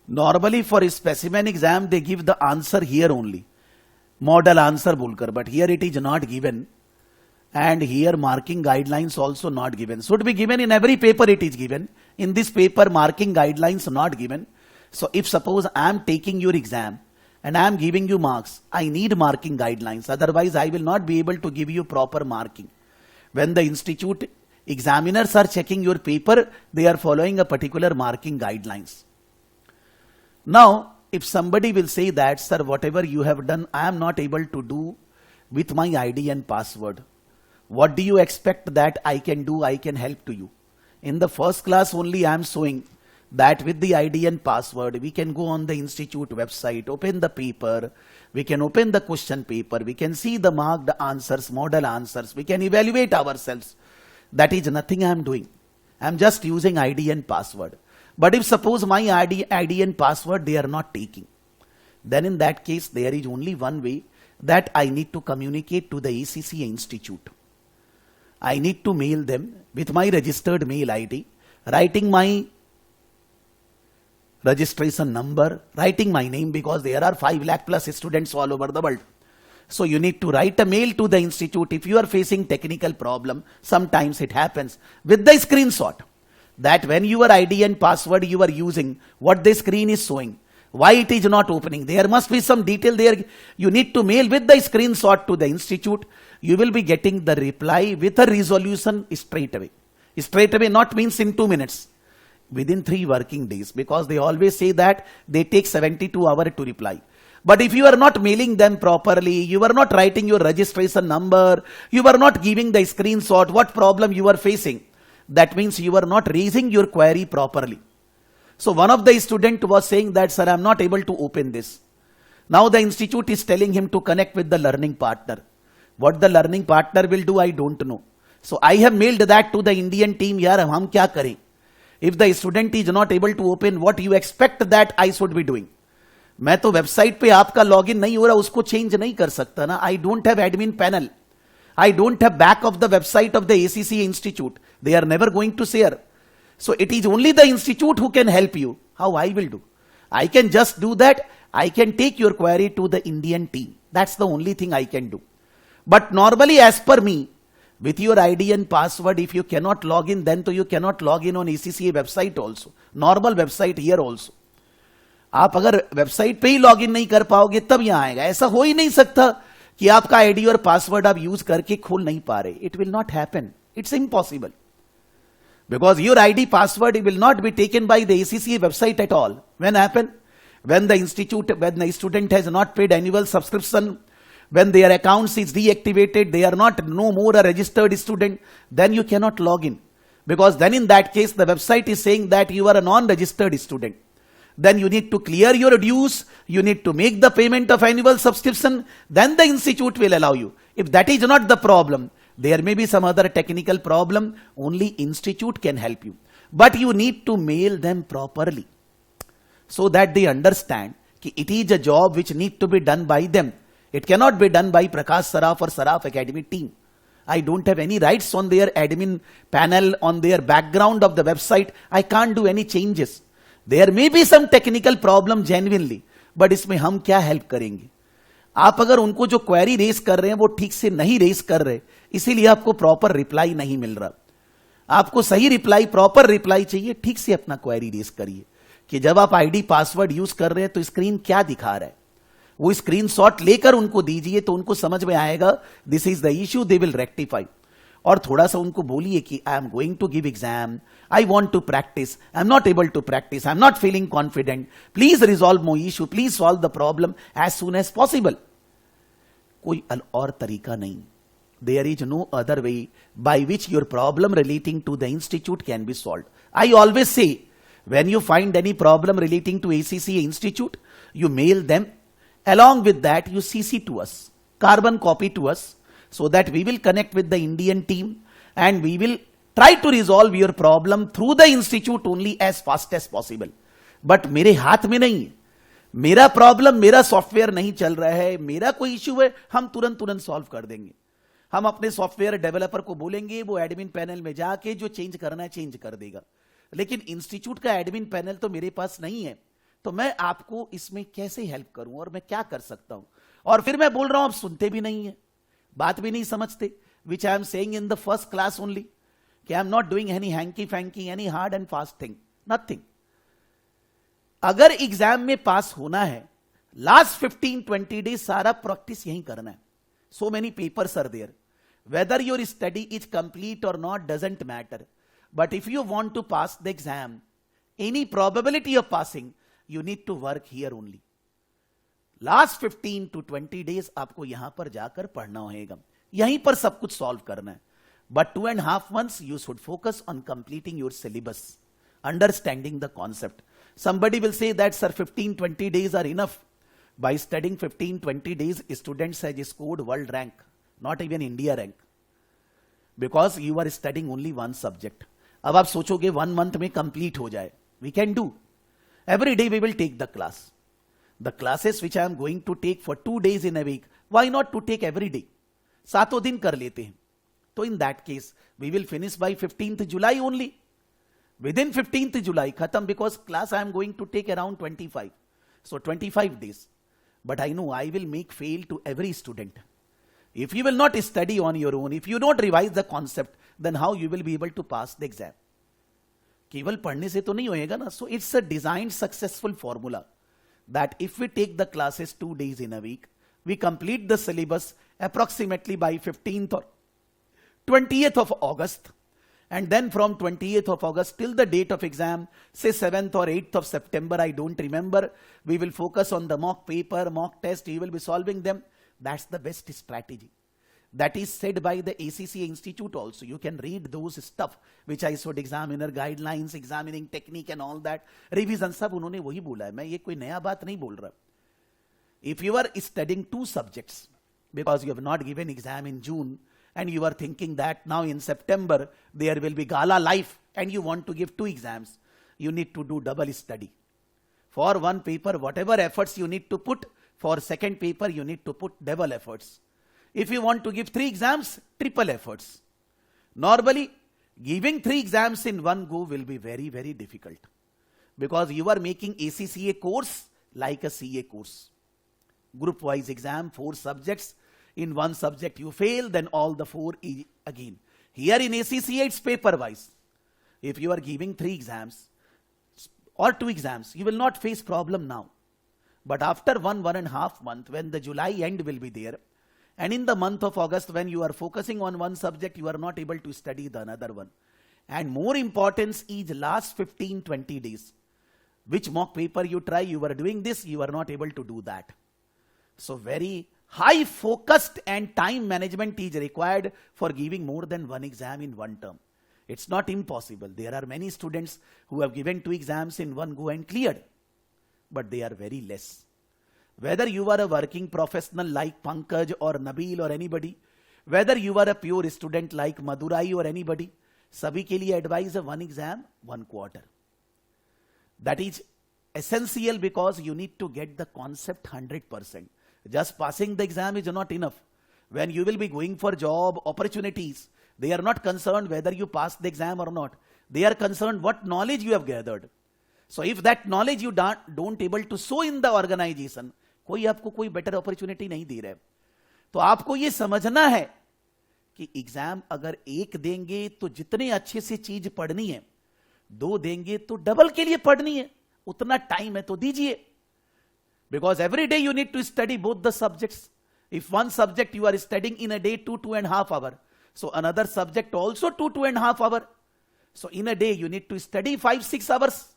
Normally for a specimen exam they give the answer here only, model answer बोलकर, but here it is not given, and here marking guidelines also not given. Should be given in every paper, it is given. In this paper marking guidelines not given. So if suppose I am taking your exam and I am giving you marks, I need marking guidelines, otherwise I will not be able to give you proper marking. When the institute examiners are checking your paper, they are following a particular marking guidelines. Now, if somebody will say that, sir, whatever you have done, I am not able to do with my ID and password. What do you expect that I can do? I can help to you. In the first class only I am showing that with the ID and password, we can go on the institute website, open the paper, we can open the question paper, we can see the marked answers, model answers, we can evaluate ourselves. That is nothing I am doing. I am just using ID and password. But if suppose my ID and password they are not taking, then in that case there is only one way, that I need to communicate to the ACCA Institute. I need to mail them with my registered mail ID, writing my registration number, writing my name, because there are 5 lakh plus students all over the world. So you need to write a mail to the institute if you are facing technical problem. Sometimes it happens with the screenshot, that when your ID and password you are using, what the screen is showing, why it is not opening. There must be some detail there. You need to mail with the screenshot to the institute. You will be getting the reply with a resolution straight away. Straight away not means in 2 minutes. Within 3 working days, because they always say that they take 72 hours to reply. But if you are not mailing them properly, you are not writing your registration number, you are not giving the screenshot, what problem you are facing, that means you are not raising your query properly. So one of the student was saying that, sir, I am not able to open this. Now the institute is telling him to connect with the learning partner. What the learning partner will do, I don't know. So I have mailed that to the Indian team. यार हम क्या करें? If the student is not able to open, what you expect that I should be doing? मैं तो website पे आपका login नहीं हो रहा, उसको चेंज नहीं कर सकता ना. I don't have admin panel. I don't have back of the website of the ACCA Institute. They are never going to share. So it is only the institute who can help you. How I will do? I can just do that. I can take your query to the Indian team. That's the only thing I can do. But normally as per me, with your ID and password, if you cannot log in, then you cannot log in on ACCA website also. Normal website here also. आप अगर website पे ही login नहीं कर पाओगे तब यहां आएगा. ऐसा हो ही नहीं सकता कि आपका आईडी और पासवर्ड आप यूज करके खोल नहीं पा रहे. It will not happen. It's impossible. Because your ID password will not be taken by the ACCA website at all. When happen? When the student has not paid annual subscription, when their accounts is deactivated, they are not no more a registered student, then you cannot log in. Because then in that case, the website is saying that you are a non-registered student. Then you need to clear your dues, you need to make the payment of annual subscription, then the institute will allow you. If that is not the problem, there may be some other technical problem, only institute can help you. But you need to mail them properly so that they understand that it is a job which need to be done by them. It cannot be done by Prakash Saraf or Saraf Academy team. I don't have any rights on their admin panel, on their background of the website. I can't do any changes. There may be some technical problem genuinely, but इसमें हम क्या help करेंगे? आप अगर उनको जो query race कर रहे हैं वो ठीक से नहीं रेस कर रहे, इसीलिए आपको प्रॉपर रिप्लाई नहीं मिल रहा. आपको सही रिप्लाई, प्रॉपर रिप्लाई चाहिए. ठीक से अपना क्वेरी रेस करिए कि जब आप आईडी पासवर्ड यूज कर रहे हैं तो स्क्रीन क्या दिखा रहा है, वो स्क्रीनशॉट लेकर उनको दीजिए तो उनको समझ में आएगा. This is the issue, they will rectify. और थोड़ा सा उनको बोलिए कि I am going to give exam, I want to practice, I am not able to practice, I am not feeling confident, please resolve my issue, please solve the problem as soon as possible. कोई और तरीका नहीं. There is no other way by which your problem relating to the institute can be solved. I always say, when you find any problem relating to ACCA Institute, you mail them. Along with that, you CC to us, carbon copy to us, so that we will connect with the Indian team and we will try to resolve your problem through the institute only as fast as possible. But मेरे हाथ में नहीं है. मेरा problem, मेरा software नहीं चल रहा है, मेरा कोई इश्यू है, हम तुरंत सॉल्व कर देंगे. हम अपने सॉफ्टवेयर डेवलपर को बोलेंगे, वो एडमिन पैनल में जाके जो चेंज करना है चेंज कर देगा. लेकिन इंस्टीट्यूट का एडमिन पैनल तो मेरे पास नहीं है, तो मैं आपको इसमें कैसे हेल्प करूं और मैं क्या कर सकता हूं. और फिर मैं बोल रहा हूं, आप सुनते भी नहीं है, बात भी नहीं समझते. Which I am saying in the first class only कि I am not doing any hanky panky, any hard and fast thing, nothing. अगर एग्जाम में पास होना है, लास्ट 15-20 डेज सारा प्रैक्टिस यही करना है. So many papers are there. Whether your study is complete or not doesn't matter. But if you want to pass the exam, any probability of passing, you need to work here only. Last 15 to 20 days आपको यहां पर जाकर पढ़ना होगा, यहीं पर सब कुछ सॉल्व करना है. But 2.5 months you should focus on completing your syllabus, understanding the concept. Somebody will say that sir 15-20 days are enough. By studying 15-20 days, students have scored world rank. Not even India rank, because you are studying only one subject. अब आप सोचोगे 1 month में complete हो जाए. We can do. Every day we will take the class. The classes which I am going to take for 2 days in a week, why not to take every day? 7 दिन कर लेते हैं. तो in that case, we will finish by 15th July only. Within 15th July, khatam, because class I am going to take around 25. So 25 days. But I know I will make fail to every student. If you will not study on your own, if you don't revise the concept, then how you will be able to pass the exam? केवल पढ़ने से तो नहीं होएगा ना. So it's a designed successful formula that if we take the classes 2 days in a week, we complete the syllabus approximately by 15th or 20th of August, and then from 20th of August till the date of exam, say 7th or 8th of September, I don't remember, we will focus on the mock paper, mock test, you will be solving them. That's the best strategy. That is said by the ACCA Institute also. You can read those stuff which I showed, examiner guidelines, examining technique and all that. Revision सब उन्होंने वही बोला है. मैं ये कोई नया बात नहीं बोल रहा. If you are studying two subjects because you have not given exam in June and you are thinking that now in September there will be gala life and you want to give two exams, you need to do double study. For one paper, whatever efforts you need to put, for second paper you need to put double efforts. If you want to give three exams, triple efforts. Normally, giving three exams in one go will be very, very difficult because you are making ACCA course like a CA course. Group wise exam, 4 subjects. In one subject you fail, then all the 4 again. Here in ACCA it's paper wise. If you are giving 3 exams or 2 exams, you will not face problem now. But after 1.5 months, when the July end will be there, and in the month of August when you are focusing on one subject, you are not able to study the another one. And more importance is last 15-20 days. Which mock paper you try, you are doing this, you are not able to do that. So very high focused and time management is required for giving more than one exam in one term. It's not impossible. There are many students who have given 2 exams in one go and cleared. But they are very less. Whether you are a working professional like Pankaj or Nabil or anybody, whether you are a pure student like Madurai or anybody, sabhi ke liye advise है 1 exam, 1 quarter. That is essential because you need to get the concept 100%. Just passing the exam is not enough. When you will be going for job opportunities, they are not concerned whether you pass the exam or not. They are concerned what knowledge you have gathered. So if that knowledge you don't able to show in the organization, कोई आपको कोई better opportunity नहीं दे रहा है. तो आपको ये समझना है कि एग्जाम अगर 1 देंगे तो जितने अच्छे से चीज पढ़नी है, 2 देंगे तो डबल के लिए पढ़नी है. उतना टाइम है तो दीजिए. Because every day you need to study both the subjects. If one subject you are studying in a day 2.5 hours, so another subject also 2.5 hours. So in a day you need to study 5-6 hours.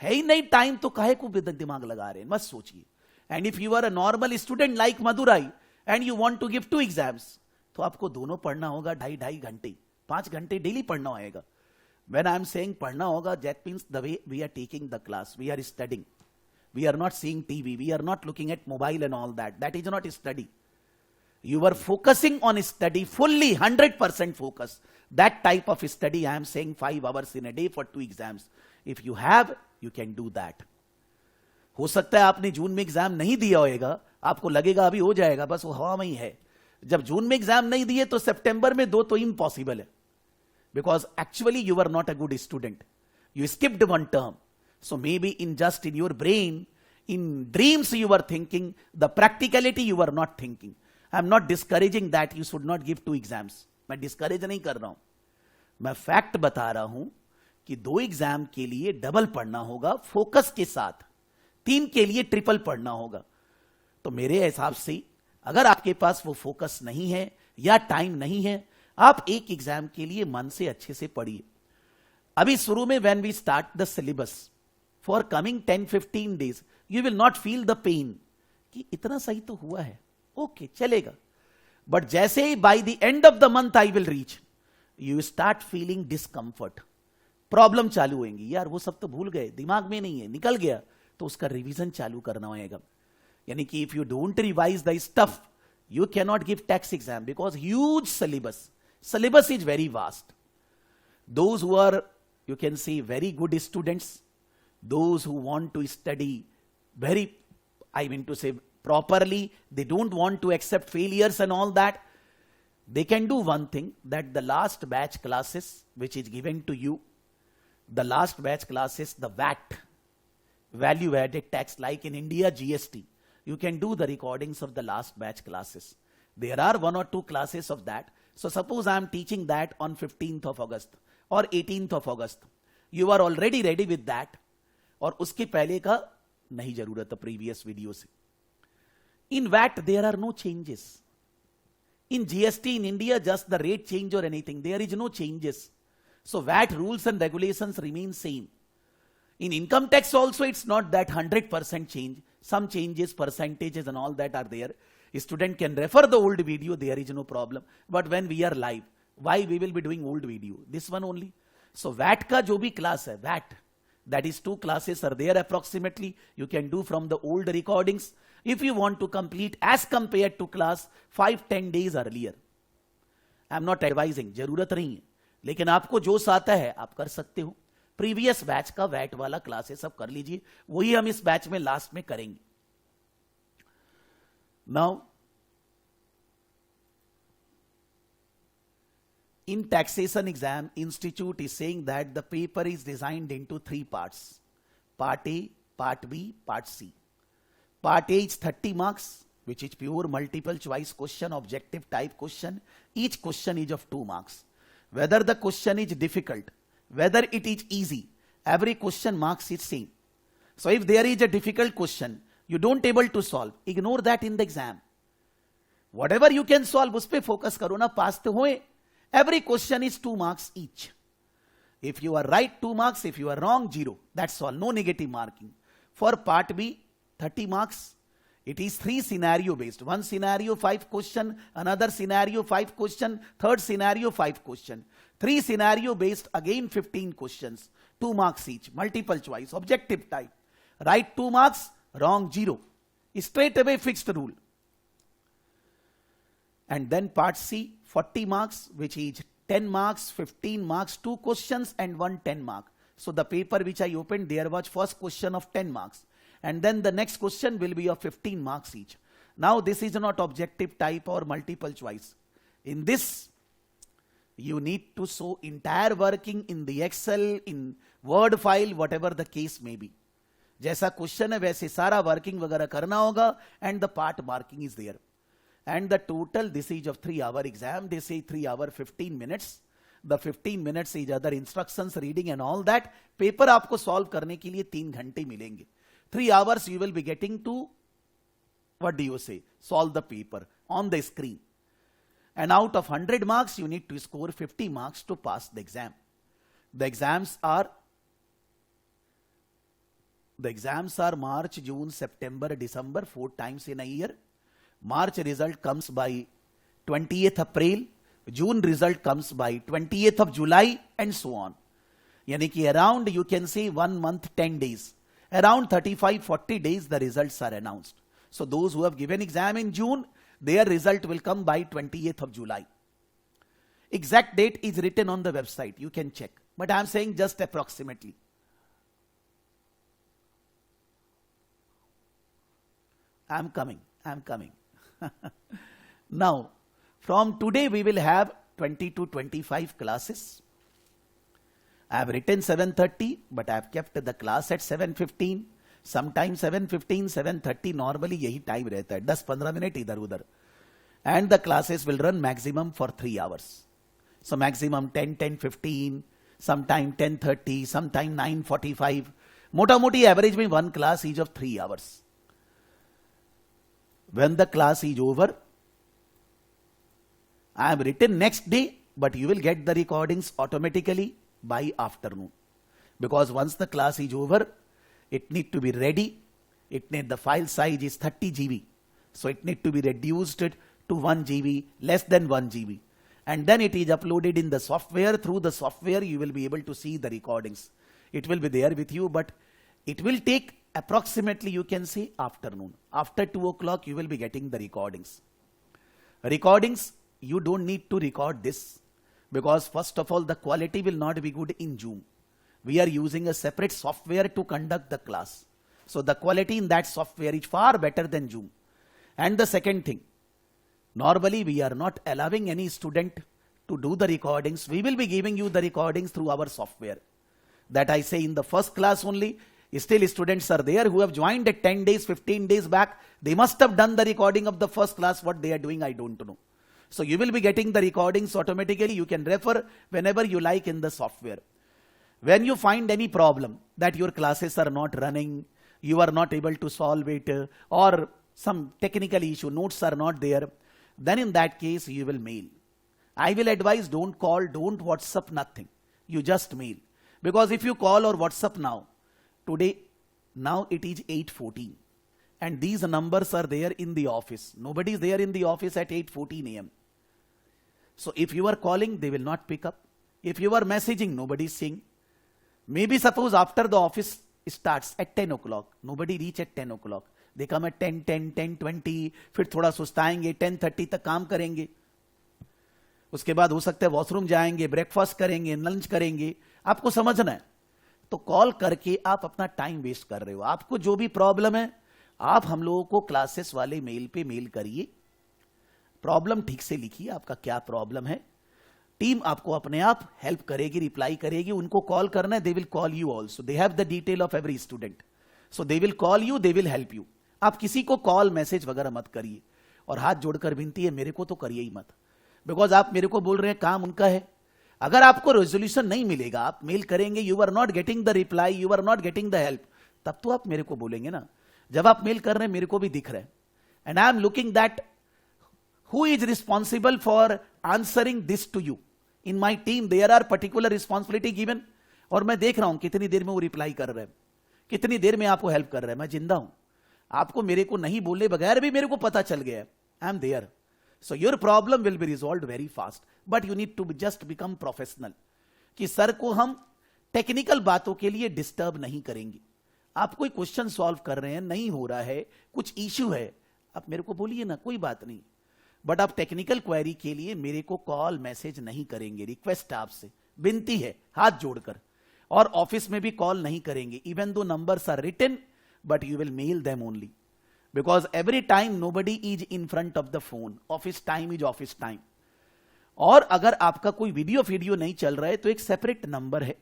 है ही नहीं time तो काहे को दिमाग लगा रहे हैं, मत सोचिए. And if you are a normal student like Madurai and you want to give 2 exams, तो आपको दोनों पढ़ना होगा 2.5 घंटे, 5 घंटे डेली पढ़ना होगा. व्हेन आई एम सेइंग पढ़ना होगा, that means the way we are taking the class, we are studying. We are not seeing TV, we are not looking at mobile and all that. That is not study. You are focusing on study fully, 100% focus. That type of study, I am saying 5 hours in a day for 2 exams. If you have, you can do that. हो सकता है आपने जून में exam नहीं दिया होगा, आपको लगेगा अभी हो जाएगा, बस वो हवा में ही है. जब जून में एग्जाम नहीं दिए तो सितंबर में 2 तो इम्पॉसिबल है. Because actually you are not a good student. You skipped one term. So maybe in your brain, in dreams you are thinking, the practicality you are not thinking. I am not discouraging that you should not give 2 exams. मैं discourage नहीं कर रहा हूं. मैं fact बता रहा हूं कि 2 एग्जाम के लिए डबल पढ़ना होगा फोकस के साथ, 3 के लिए ट्रिपल पढ़ना होगा. तो मेरे हिसाब से अगर आपके पास वो फोकस नहीं है या टाइम नहीं है, आप एक एग्जाम के लिए मन से अच्छे से पढ़िए. अभी शुरू में when we start the syllabus, for coming 10-15 days, you will not feel the pain कि इतना सही तो हुआ है, ओके चलेगा. बट जैसे ही by the end of the month I will reach, you start feeling discomfort. Problem चालू होंगी, यार वो सब तो भूल गए, दिमाग में नहीं है, निकल गया, तो उसका रिवीजन चालू करना होगा. यानी कि if you don't revise the stuff, you cannot give tax exam because huge syllabus. Syllabus is very vast. Those who are, you can say, very good students, those who want to study very, I mean to say, properly, they don't want to accept failures and all that, they can do one thing, that the last batch classes which is given to you, the last batch classes, the VAT, value added tax, like in India GST, you can do the recordings of the last batch classes. There are 1 or 2 classes of that. So suppose I am teaching that on 15th of August or 18th of August. You are already ready with that. और उसके पहले का नहीं जरूरत है previous video से. In VAT there are no changes. In GST in India just the rate change or anything, there is no changes. So VAT rules and regulations remain same. In income tax also it's not that 100% change. Some changes, percentages and all that are there. A student can refer the old video, there is no problem. But when we are live, why we will be doing old video? This one only. So VAT का जो भी class है, VAT, That is 2 classes are there approximately. You can do from the old recordings. If you want to complete as compared to class 5-10 days earlier. I am not advising, जरूरत नहीं है, लेकिन आपको जो आता है आप कर सकते हो. प्रीवियस बैच का वैट वाला क्लासेस सब कर लीजिए, वही हम इस बैच में लास्ट में करेंगे. Now in taxation exam, institute is saying that the paper is designed into 3 parts: part A, part B, part C. Part A is 30 marks, which is pure multiple choice question, objective type question. Each question is of 2 marks. Whether the question is difficult, whether it is easy, every question marks is same. So if there is a difficult question, you don't able to solve, ignore that in the exam. Whatever you can solve, उस पे focus करो ना, पास तो होए. Every question is 2 marks each. If you are right, 2 marks. If you are wrong, 0. That's all. No negative marking. For part B, 30 marks. It is 3 scenario based. One scenario, 5 question. Another scenario, 5 question. Third scenario, 5 question. 3 scenario based, again 15 questions. 2 marks each. Multiple choice. Objective type. Right 2 marks, wrong 0. Straight away fixed rule. And then part C, 40 marks, which is 10 marks, 15 marks, 2 questions and 1 10 mark. So the paper which I opened, there was first question of 10 marks. And then the next question will be of 15 marks each. Now this is not objective type or multiple choice. In this, you need to show entire working in the Excel, in Word file, whatever the case may be. जैसा question है वैसे सारा working वगैरह करना होगा, and the part marking is there. And the total, this is of 3-hour exam. They say 3 hour 15 minutes. The 15 minutes is other instructions, reading and all that. Paper आपको solve करने के लिए 3 घंटे मिलेंगे. 3 hours you will be getting to, what do you say, solve the paper on the screen. And out of 100 marks, you need to score 50 marks to pass the exam. The exams are March, June, September, December, 4 times in a year. March result comes by 20th April, June result comes by 20th of July, and so on. Yani ki around, you can say 1 month, 10 days. Around 35-40 days, the results are announced. So those who have given exam in June, their result will come by 20th of July. Exact date is written on the website. You can check. But I am saying just approximately. I am coming. Now, from today we will have 20 to 25 classes. I have written 7:30, but I have kept the class at 7:15. Sometimes 7:15, 7:30, normally यही time रहता है, 10-15 minute इधर उधर. And the classes will run maximum for 3 hours. So maximum 10, 10:15, sometime 10:30, sometime 9:45. मोटा मोटी average में one class is of 3 hours. When the class is over, I have written next day, but you will get the recordings automatically by afternoon. Because once the class is over, it need to be ready. The file size is 30 GB. So it need to be reduced to 1 GB, less than 1 GB. And then it is uploaded in the software. Through the software, you will be able to see the recordings. It will be there with you, but it will take approximately, you can say, afternoon. After 2 o'clock, you will be getting the recordings. Recordings, you don't need to record this, because first of all, the quality will not be good in Zoom. We are using a separate software to conduct the class. So the quality in that software is far better than Zoom. And the second thing, normally we are not allowing any student to do the recordings. We will be giving you the recordings through our software. That I say in the first class only. Still students are there who have joined at 10 days, 15 days back. They must have done the recording of the first class. What they are doing, I don't know. So you will be getting the recordings automatically. You can refer whenever you like in the software. When you find any problem that your classes are not running, you are not able to solve it, or some technical issue, notes are not there, then in that case you will mail. I will advise, don't call, don't WhatsApp, nothing. You just mail. Because if you call or WhatsApp now, today, now it is 8:14. And these numbers are there in the office. Nobody is there in the office at 8:14 a.m. So if you are calling, they will not pick up. If you are messaging, nobody is seeing. Maybe suppose after the office starts at 10 o'clock, nobody reach at 10 o'clock. They come at 10, 10, 10, 20, फिर थोड़ा सुस्ताएंगे, 10:30 तक काम करेंगे. उसके बाद हो सकता है वॉशरूम जाएंगे, ब्रेकफास्ट करेंगे, लंच करेंगे. आपको समझना है. तो कॉल करके आप अपना टाइम वेस्ट कर रहे हो. आपको जो भी प्रॉब्लम है, आप हम लोगों को क्लासेस वाले मेल पे मेल करिए. प्रॉब्लम ठीक से लिखिए, आपका क्या प्रॉब्लम है. टीम आपको अपने आप हेल्प करेगी, रिप्लाई करेगी. उनको कॉल करना है, they will call you also. They have the detail of every student, so they will call you, they will help you. आप किसी को कॉल मैसेज वगैरह मत करिए. और हाथ जोड़कर विनती है, मेरे को तो करिए ही मत. बिकॉज आप मेरे को बोल रहे हैं, काम उनका है. अगर आपको रेजोल्यूशन नहीं मिलेगा, आप मेल करेंगे, you are not getting the reply, you are not getting the help, तब तो आप मेरे को बोलेंगे ना. जब आप मेल कर रहे हैं, मेरे को भी दिख रहा है. And I am looking that who is responsible for answering this to you in my team. There are particular responsibility given. और मैं देख रहा हूं कितनी देर में वो रिप्लाई कर रहे हैं, कितनी देर में आपको हेल्प कर रहे हैं. मैं जिंदा हूं, आपको मेरे को नहीं बोले बगैर भी मेरे को पता चल गया है. I am there. So your problem will be resolve very fast. But you need to just become professional. कि सर को हम टेक्निकल बातों के लिए डिस्टर्ब नहीं करेंगे. आप कोई क्वेश्चन सॉल्व कर रहे हैं, नहीं हो रहा है, कुछ इश्यू है, आप मेरे को बोलिए ना, कोई बात नहीं. बट आप टेक्निकल क्वेरी के लिए मेरे को कॉल मैसेज नहीं करेंगे. रिक्वेस्ट आपसे, विनती है हाथ जोड़कर. और ऑफिस में भी कॉल नहीं करेंगे. Even though numbers are written, but you will mail them only. Because every time nobody is in front of the phone. Office time is office time. और अगर आपका कोई वीडियो नहीं चल रहा है, तो एक सेपरेट नंबर है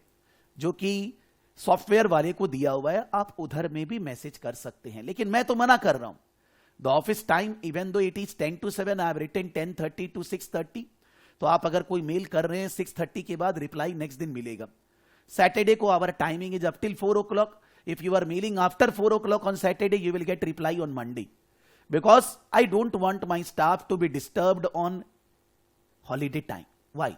जो कि सॉफ्टवेयर वाले को दिया हुआ है. आप उधर में भी मैसेज कर सकते हैं. लेकिन मैं तो मना कर रहा हूं. The office time, even though it is 10 to 7, I have written 10:30 to 6:30. तो आप अगर कोई मेल कर रहे हैं 6:30 के बाद, रिप्लाई नेक्स्ट दिन मिलेगा. सैटरडे को our timing is up till 4 o'clock. If you are mailing after 4 o'clock on Saturday, you will get reply on Monday. Because I don't want my staff to be disturbed on holiday time. Why?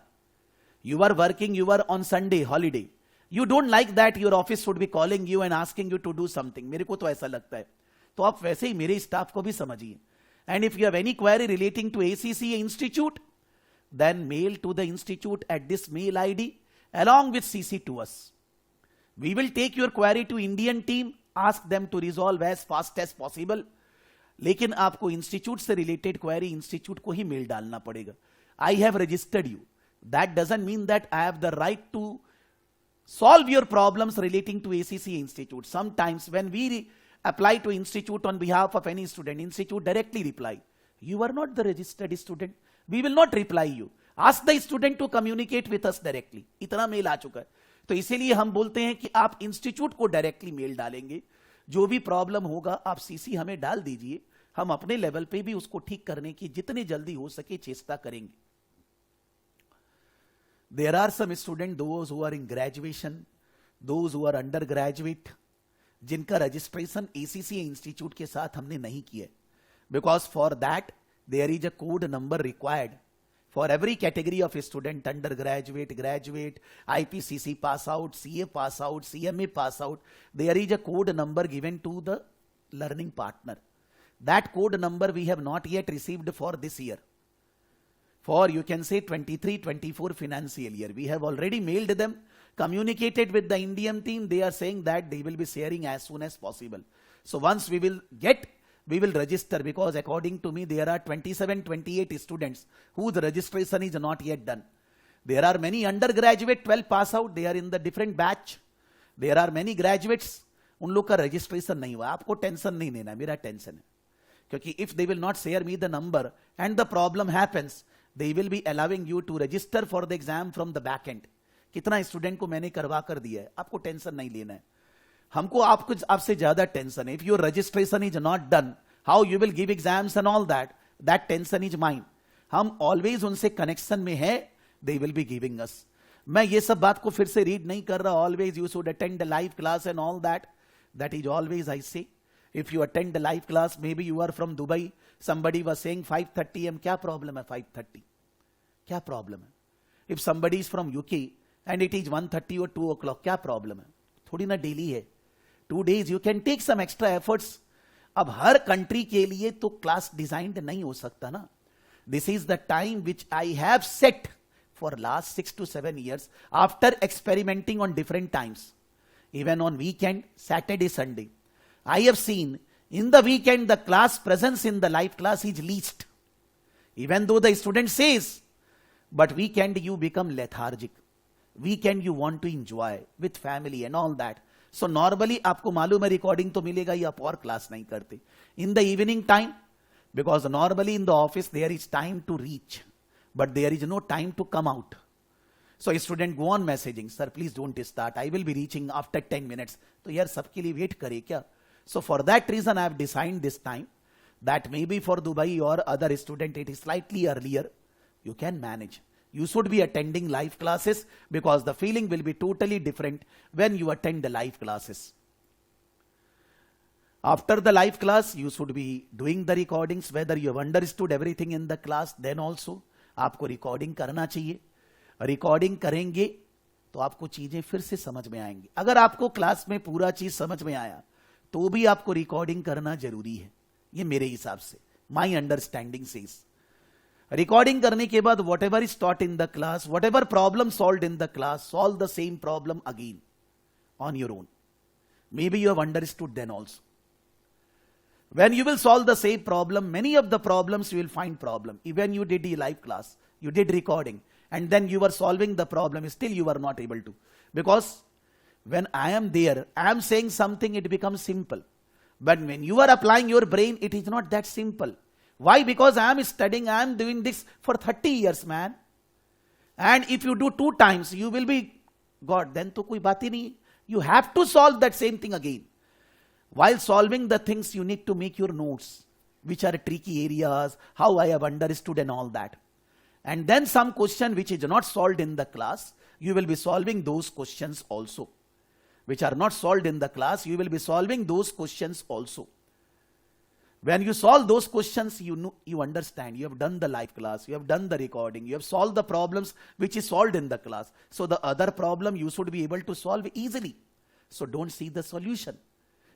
You are working, you are on Sunday holiday. You don't like that your office should be calling you and asking you to do something. मेरे को तो ऐसा लगता है. तो आप वैसे ही मेरे स्टाफ को भी समझिए. And if you have any query relating to ACCA institute, then mail to the institute at this mail ID along with CC to us. We will take your query to Indian team, ask them to resolve as fast as possible. लेकिन आपको institute से related query institute को ही mail डालना पड़ेगा. I have registered you. That doesn't mean that I have the right to solve your problems relating to ACCA institute. Sometimes when we apply to institute on behalf of any student, institute directly reply, you are not the registered student, we will not reply you. Ask the student to communicate with us directly. इतना mail आ चुका है. तो इसीलिए हम बोलते हैं कि आप इंस्टीट्यूट को डायरेक्टली मेल डालेंगे. जो भी प्रॉब्लम होगा आप CC हमें डाल दीजिए. हम अपने लेवल पे भी उसको ठीक करने की जितनी जल्दी हो सके चेष्टा करेंगे. There are some students, those who are in graduation, those who are undergraduate, जिनका रजिस्ट्रेशन ACCA इंस्टीट्यूट के साथ हमने नहीं किया. Because for that there is a code number required for every category of student. Under graduate, graduate, IPCC pass out, CA pass out, CMA pass out. There is a code number given to the learning partner. That code number we have not yet received for this year. For you can say 23-24 financial year. We have already mailed them, communicated with the Indian team. They are saying that they will be sharing as soon as possible. So once we will get, we will register, because according to me there are 27-28 students whose registration is not yet done. There are many undergraduate 12 pass out, they are in the different batch. There are many graduates, उन लोग का registration नहीं हुआ. आपको tension नहीं लेना, मेरा tension है. क्योंकि if they will not share me the number and the problem happens, they will be allowing you to register for the exam from the back end. कितना स्टूडेंट को मैंने करवा कर दिया है, आपको टेंशन नहीं लेना है. हमको आपसे ज्यादा टेंशन है. If your registration is not done, how you will give exams and all that tension is mine. हम ऑलवेज उनसे कनेक्शन में है. दे विल बी गिविंग अस. मैं ये सब बात को फिर से रीड नहीं कर रहा. Always you should attend the live class and all that is always I से. If you attend the live class, maybe you are from Dubai, somebody was saying 5:30 am, क्या problem है 5:30? क्या problem है? If somebody is from UK and it is 1:30 or 2 o'clock, क्या problem है? थोड़ी ना daily है. 2 days you can take some extra efforts. अब हर कंट्री के लिए तो क्लास डिजाइंड नहीं हो सकता ना. This is the time which I have set for last 6 to 7 years, after experimenting on different times, even on weekend, Saturday, Sunday, I have seen in the weekend the class presence in the live class is least. Even though the student says, but weekend you become lethargic. Weekend you want to enjoy with family and all that. So normally आपको मालूम है recording तो मिलेगा ही, आप और class नहीं करते. In the evening time, because normally in the office there is time to reach, but there is no time to come out. So a student go on messaging, sir please don't start, I will be reaching after 10 minutes. तो यार सबके लिए wait करे क्या? So for that reason I have designed this time, that maybe for Dubai or other student it is slightly earlier, you can manage. You should be attending live classes because the feeling will be totally different when you attend the live classes. After the live class, you should be doing the recordings, whether you have understood everything in the class, then also आपको recording करना चाहिए. Recording करेंगे तो आपको चीजें फिर से समझ में आएंगी. अगर आपको क्लास में पूरा चीज समझ में आया तो भी आपको रिकॉर्डिंग करना जरूरी है. ये मेरे हिसाब से, माई अंडरस्टैंडिंग सेज. रिकॉर्डिंग करने के बाद whatever is taught in the class, whatever problem solve in the class, solve the same problem again on your own. Maybe you have understood then also. When you will solve the same problem, many of the problems you will find problem. Even you did a live class, you did recording, and then you were solving the problem, still you were not able to. Because when I am there, I am saying something, it becomes simple. But when you are applying your brain, it is not that simple. Why? Because I am studying, I am doing this for 30 years, man. And if you do 2 times, you will be God. Then to koi baat hi nahi. You have to solve that same thing again. While solving the things, you need to make your notes, which are tricky areas, how I have understood and all that. And then some question which is not solved in the class, you will be solving those questions also. Which are not solved in the class, you will be solving those questions also. When you solve those questions, you know, you understand, you have done the live class, you have done the recording, you have solved the problems which is solved in the class. So the other problem you should be able to solve easily. So don't see the solution.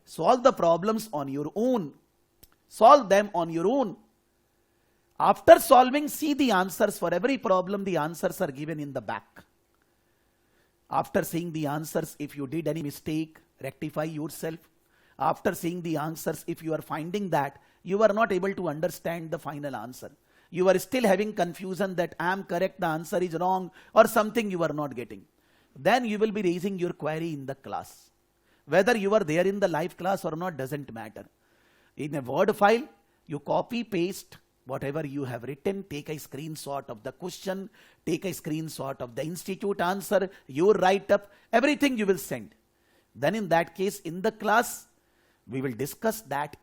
Solve the problems on your own. Solve them on your own. After solving, see the answers. For every problem, the answers are given in the back. After seeing the answers, if you did any mistake, rectify yourself. After seeing the answers, if you are finding that you are not able to understand the final answer, you are still having confusion that I am correct, the answer is wrong, or something you are not getting, then you will be raising your query in the class. Whether you are there in the live class or not doesn't matter. In a Word file, you copy, paste whatever you have written, take a screenshot of the question, take a screenshot of the institute answer, your write-up, everything you will send. Then in that case, in the class, we will discuss that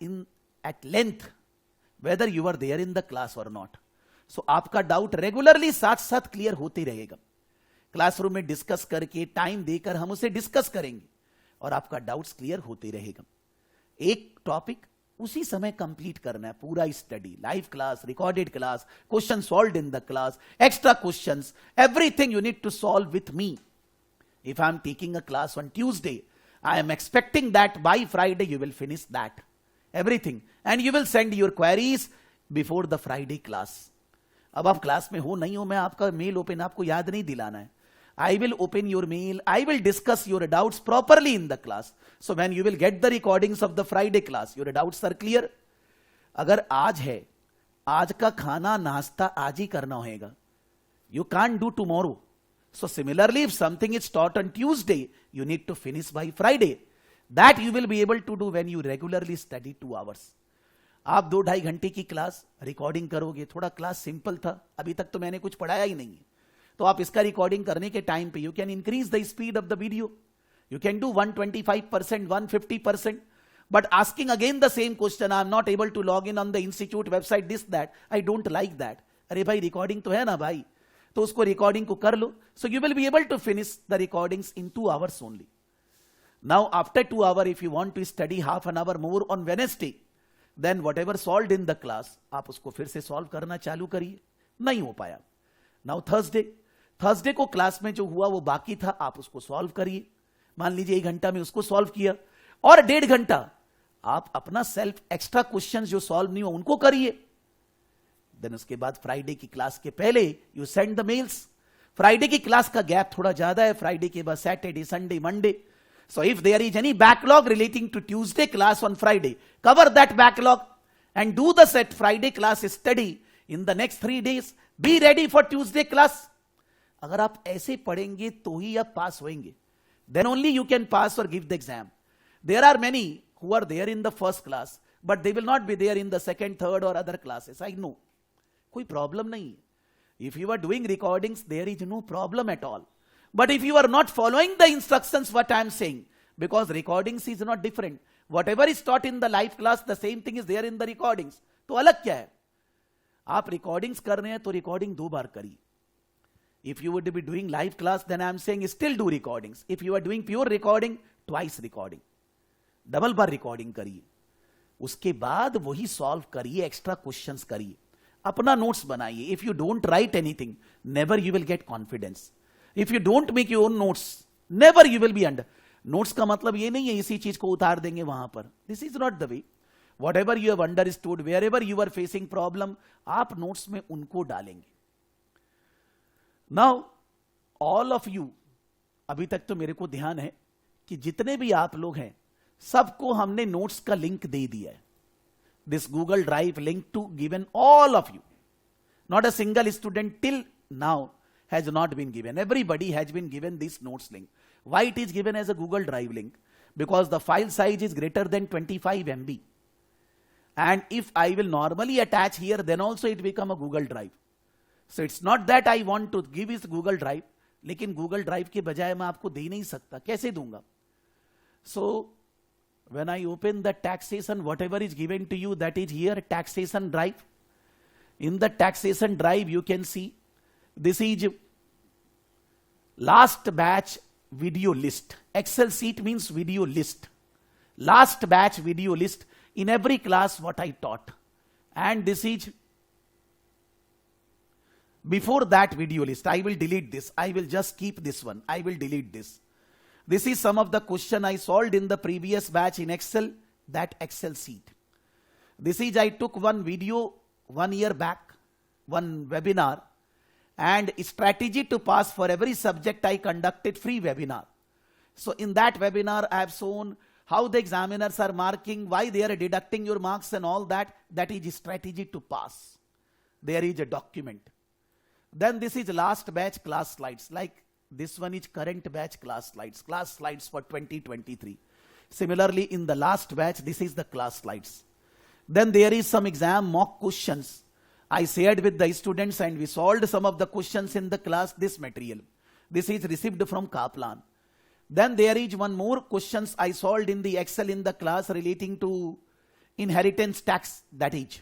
at length, whether you are there in the class or not. So आपका doubt regularly साथ साथ clear होते रहेगा. Classroom में discuss करके time देकर हम उसे डिस्कस करेंगे और आपका डाउट्स क्लियर होते रहेगा. एक टॉपिक उसी समय कंप्लीट करना है, पूरा study, live class, recorded class, question solved in the class, extra questions, everything you need to solve with me. If I am taking a class on Tuesday, I am expecting that by Friday you will finish that. Everything. And you will send your queries before the Friday class. अब आप class में हो नहीं हो, मैं आपका mail open आपको याद नहीं दिलाना है. I will open your mail. I will discuss your doubts properly in the class. So when you will get the recordings of the Friday class, your doubts are clear. अगर आज है, आज का खाना नाश्ता आज ही करना होगा. You can't do tomorrow. So similarly, if something is taught on Tuesday, you need to finish by Friday. That you will be able to do when you regularly study 2 hours. आप 2-2.5 घंटे की क्लास रिकॉर्डिंग करोगे. थोड़ा class simple था, अभी तक तो मैंने कुछ पढ़ाया ही नहीं है, तो आप इसका रिकॉर्डिंग करने के टाइम पे you can increase the speed of the video. You can do 125%, 150%. But asking again the same question, I am not able to log in on the institute website, this, that, I don't like that. अरे भाई recording तो है ना भाई, तो उसको recording को कर लो. So you will be able to finish the recordings in 2 hours only. Now after 2 hours, if you want to study half an hour more on Wednesday, then whatever solved in the class, आप उसको फिर से solve करना चालू करिए. नहीं हो पाया, Now Thursday को क्लास में जो हुआ वो बाकी था, आप उसको सॉल्व करिए. मान लीजिए 1 घंटा में उसको सॉल्व किया, और 1.5 घंटा आप अपना सेल्फ एक्स्ट्रा क्वेश्चंस जो सॉल्व नहीं हो उनको करिए. देन उसके बाद फ्राइडे की क्लास के पहले you send the mails. Friday की क्लास का गैप थोड़ा ज्यादा है, फ्राइडे के बाद Saturday, Sunday, Monday. So if there is any backlog relating to Tuesday class on Friday, cover that backlog and do the set Friday class study in the next 3 days. Be ready for Tuesday class. अगर आप ऐसे पढ़ेंगे तो ही आप पास होंगे. Then only you can pass or give the exam. There are many who are there in the first class, but they will not be there in the second, third or other classes. I know. कोई problem नहीं. If you are doing recordings, there is no problem at all. But if you are not following the instructions, what I am saying, because recordings is not different. Whatever is taught in the live class, the same thing is there in the recordings. तो अलग क्या है? आप recordings कर रहे हैं तो recording 2 बार करिए. If you would be doing live class, then I am saying still do recordings. If you are doing pure recording, twice recording. Double बार recording करिए. उसके बाद वही solve करिए, extra questions करिए. अपना notes बनाइए. If you don't write anything, never you will get confidence. If you don't make your own notes, never you will be under. Notes का मतलब ये नहीं है इसी चीज को उतार देंगे वहां पर. This is not the way. Whatever you have understood, wherever you are facing problem, आप notes में उनको डालेंगे. Now, all of you, अभी तक तो मेरे को ध्यान है कि जितने भी आप लोग हैं, सबको हमने notes का लिंक दे दिया है. This Google Drive link to given all of you. Not a single student till now has not been given. Everybody has been given this notes link. Why it is given as a Google Drive link? Because the file size is greater than 25 MB. And if I will normally attach here, then also it become a Google Drive. So it's not that I want to give is Google Drive, लेकिन Google Drive के बजाय मैं आपको दे नहीं सकता. कैसे दूंगा? So when I open the taxation, whatever is given to you, that is here, taxation drive. In the taxation drive, you can see this is last batch video list. Excel sheet means video list. Last batch video list in every class what I taught. And this is before that video list. I will delete this. I will just keep this one. I will delete this. This is some of the question I solved in the previous batch in Excel, that Excel sheet. This is I took one video 1 year back, one webinar, and strategy to pass for every subject I conducted free webinar. So in that webinar I have shown how the examiners are marking, why they are deducting your marks and all that. That is strategy to pass. There is a document. Then this is last batch class slides. Like this one is current batch class slides for 2023. Similarly in the last batch, this is the class slides. Then there is some exam mock questions. I shared with the students and we solved some of the questions in the class, this material. This is received from Kaplan. Then there is one more questions I solved in the Excel in the class relating to inheritance tax, that is.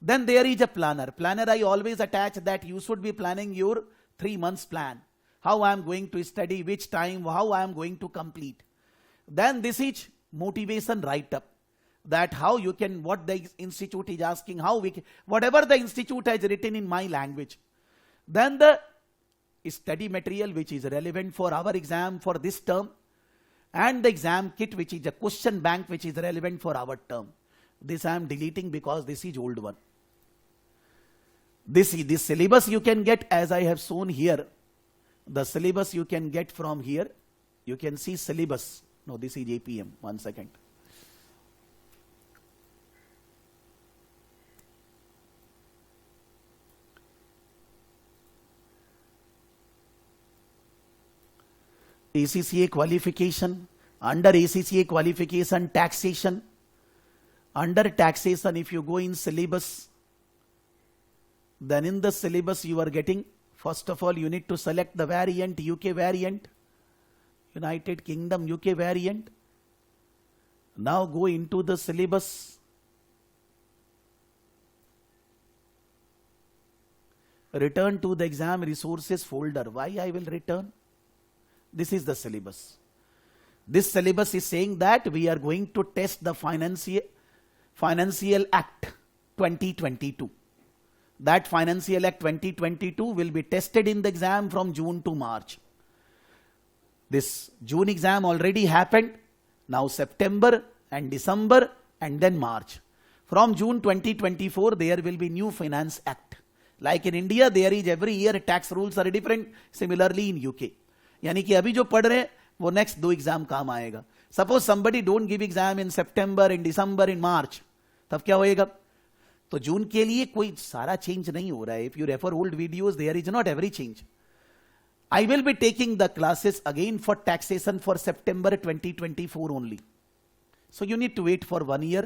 Then there is a planner. Planner I always attach that you should be planning your 3 months plan. How I am going to study, which time, how I am going to complete. Then this is motivation write-up. That how you can, what the institute is asking, how we can, whatever the institute has written in my language. Then the study material which is relevant for our exam for this term, and the exam kit which is a question bank which is relevant for our term. This I am deleting because this is old one. This syllabus you can get as I have shown here. The syllabus you can get from here. You can see syllabus. No, this is APM. 1 second. ACCA qualification. Under ACCA qualification, taxation. Under taxation, if you go in syllabus, then in the syllabus you are getting, first of all, you need to select the variant, UK variant, United Kingdom, UK variant. Now go into the syllabus. Return to the exam resources folder. Why I will return? This is the syllabus. This syllabus is saying that we are going to test the Financial Act 2022. That Financial Act 2022 will be tested in the exam from June to March. This June exam already happened. Now September and December and then March. From June 2024, there will be new Finance Act. Like in India there is every year tax rules are different, similarly in UK. यानी कि अभी जो पढ़ रहे हैं वो next 2 exam काम आएगा। Suppose somebody don't give exam in September, in December, in March, तब क्या होएगा? तो जून के लिए कोई सारा चेंज नहीं हो रहा है। If you refer old videos there is not every change. I will be taking the classes again for taxation for September 2024 only. So you need to wait for 1 year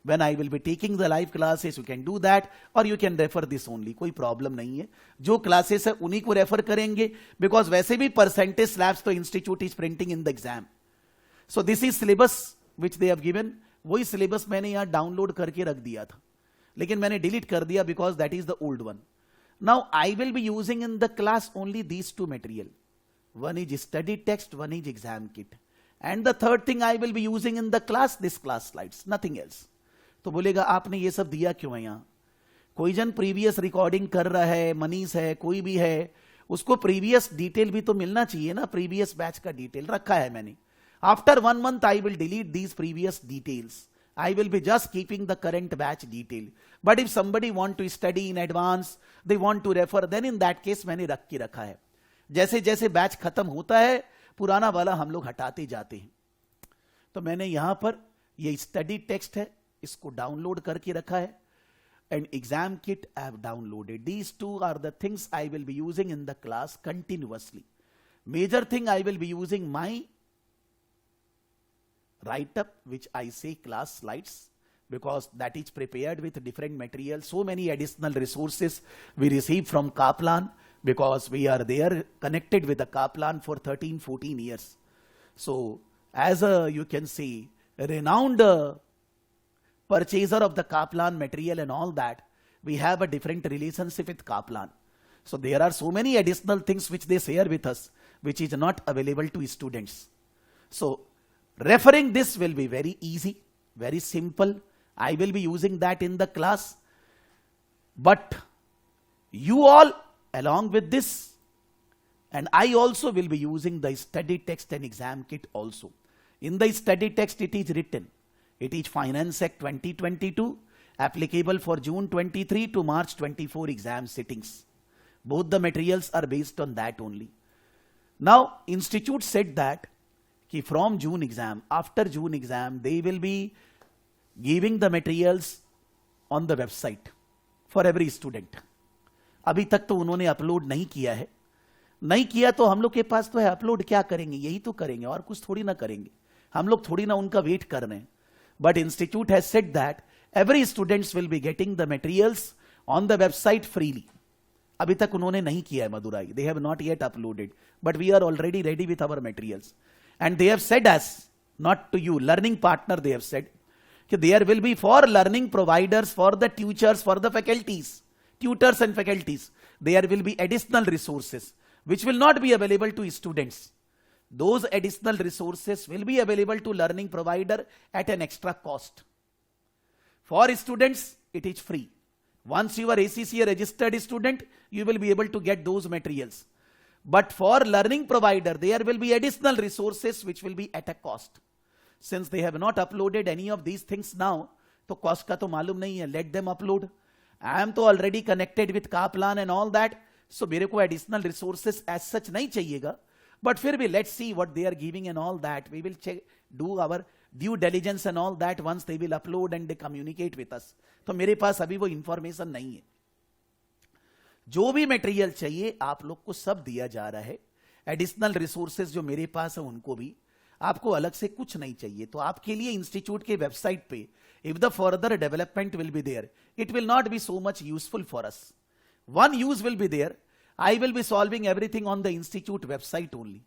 when I will be taking the live classes. You can do that or you can refer this only. कोई problem नहीं है, जो classes है उन्हीं को refer करेंगे, because वैसे भी परसेंटेज स्लैब्स तो institute is printing in the exam. So this is syllabus which they have given. वही सिलेबस मैंने यहां डाउनलोड करके रख दिया था, लेकिन मैंने डिलीट कर दिया because that is the old one. Now I will be using in the class only these 2 material. One is study text, one is exam kit. And the third thing I will be using in the class, this class slides, nothing else. तो बोलेगा आपने ये सब दिया क्यों है यहाँ? कोई जन प्रीवियस रिकॉर्डिंग कर रहा है, मनीष है, कोई भी है, उसको प्रीवियस डिटेल भी तो मिलना चाहिए ना। प्रीवियस बैच का डिटेल रखा है मैंने। After 1 month I will delete these previous details. I will be just keeping the current batch detail. But if somebody want to study in advance, they want to refer, then in that case मैंने रख के रखा है। जैसे जैसे batch खत्म होता है पुराना वाला हम लोग हटाते जाते हैं। तो मैंने यहां पर ये स्टडी टेक्स्ट है, इसको डाउनलोड करके रखा है, and exam kit I have downloaded. These 2 are the things I will be using in the class continuously. Major thing I will be using my write-up, which I say class slides, because that is prepared with different materials. So many additional resources we receive from Kaplan, because we are there connected with the Kaplan for 13-14 years. So as a, you can say, a renowned purchaser of the Kaplan material and all that, we have a different relationship with Kaplan. So there are so many additional things which they share with us, which is not available to students. So referring this will be very easy, very simple. I will be using that in the class. But you all along with this, and I also will be using the study text and exam kit also. In the study text it is written, it is Finance Act 2022, applicable for June 23 to March 24 exam sittings. Both the materials are based on that only. Now institute said that कि from June exam, after June exam, they will be giving the materials on the website for every student. अभी तक तो उन्होंने upload नहीं किया है। नहीं किया तो हम लोग के पास तो है, अपलोड क्या करेंगे? यही तो करेंगे और कुछ थोड़ी ना करेंगे। हम लोग थोड़ी ना उनका वेट कर रहे हैं। But institute has said that every students will be getting the materials on the website freely. अभी तक उन्होंने नहीं किया है Madurai, they have not yet uploaded, but we are already ready with our materials. And they have said us, not to you, learning partner, they have said, that there will be for learning providers, for the teachers, for the faculties, tutors and faculties, there will be additional resources which will not be available to students. Those additional resources will be available to learning provider at an extra cost. For students, it is free. Once you are ACCA registered student, you will be able to get those materials. But for learning provider, there will be additional resources which will be at a cost. Since they have not uploaded any of these things now, तो cost का तो मालूम नहीं है, let them upload. I am तो already connected with Kaplan and all that, so मेरे को additional resources as such नहीं चाहिएगा. But फिर भी let's see what they are giving and all that. We will check, do our due diligence and all that once they will upload and they communicate with us. तो मेरे पास अभी वो information नहीं है। जो भी मटेरियल चाहिए आप लोग को सब दिया जा रहा है। एडिशनल रिसोर्सेज जो मेरे पास है उनको भी, आपको अलग से कुछ नहीं चाहिए। तो आपके लिए इंस्टीट्यूट के वेबसाइट पे if the further development will be there, it will not be so much useful for us. One use will be there, I will be solving everything on the institute website only,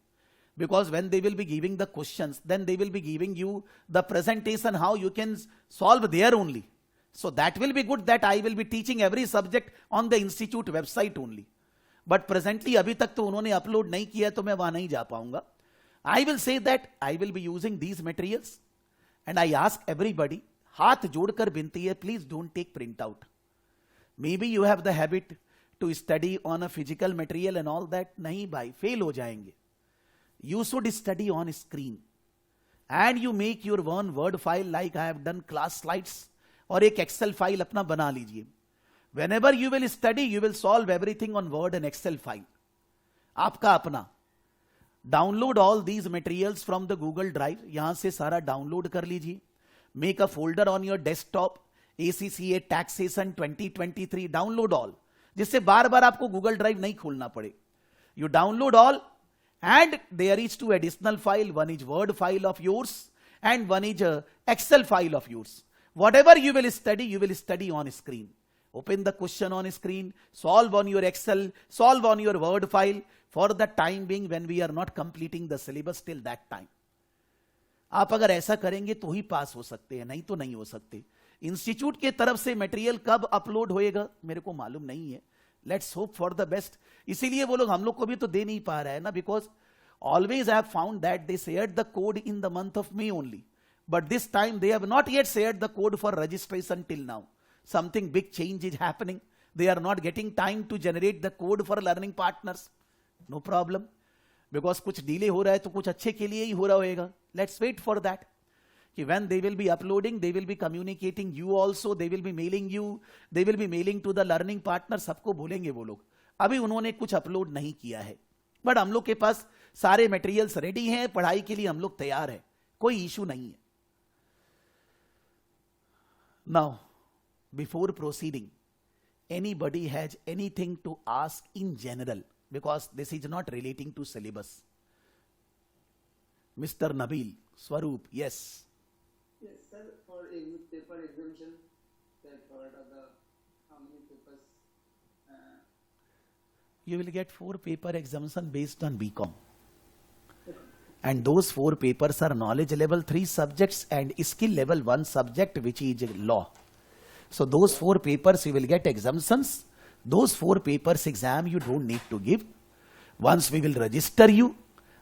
because when they will be giving the questions, then they will be giving you the presentation how you can solve there only. So that will be good that I will be teaching every subject on the institute website only. But presently अभी तक तो उन्होंने upload नहीं किया तो मैं वहां नहीं जा पाऊंगा। I will say that I will be using these materials and I ask everybody, हाथ जोड़कर विनती है, please don't take print out. Maybe you have the habit to study on a physical material and all that. नहीं भाई, fail हो जाएंगे। You should study on screen and you make your one word file like I have done class slides, और एक Excel file अपना बना लीजिए। Whenever you will study, you will solve everything on Word and Excel file. आपका अपना. Download all these materials from the Google Drive. यहां से सारा डाउनलोड कर लीजिए. Make a folder on your desktop. ACCA Taxation 2023. Download all. जिससे बार बार आपको Google Drive नहीं खोलना पड़े. You download all, and there is two additional file. One is Word file of yours, and one is Excel file of yours. Whatever you will study on screen. Open the question on screen, solve on your Excel, solve on your Word file for the time being when we are not completing the syllabus till that time. आप अगर ऐसा करेंगे तो ही पास हो सकते हैं, नहीं तो नहीं हो सकते. इंस्टीट्यूट के तरफ से मटेरियल कब अपलोड होएगा मेरे को मालूम नहीं है. Let's hope for the best. इसीलिए वो लोग हम लोग को भी तो दे नहीं पा रहा है ना, because always I have found that they shared the code in the month of May only, but this time they have not yet shared the code for registration till now. Something big change is happening. They are not getting time to generate the code for learning partners. No problem. Because कुछ delay हो रहा है तो कुछ अच्छे के लिए ही हो रहा होगा. Let's wait for that. कि when they will be uploading, they will be communicating you also, they will be mailing you, they will be mailing to the learning partner. सबको बोलेंगे वो लोग. अभी उन्होंने कुछ अपलोड नहीं किया है. बट हम लोग के पास सारे मटेरियल्स रेडी हैं, पढ़ाई के लिए हम लोग तैयार हैं, कोई इशू नहीं है. Now, before proceeding, anybody has anything to ask in general, because this is not relating to syllabus? Mr. Nabil, Swaroop, yes. Yes, sir. For paper exemption, that part of the how many papers? You will get 4 paper exemption based on BCom. And those 4 papers are knowledge level 3 subjects and skill level 1 subject, which is law. So those 4 papers you will get exemptions. Those 4 papers exam you don't need to give. Once we will register you,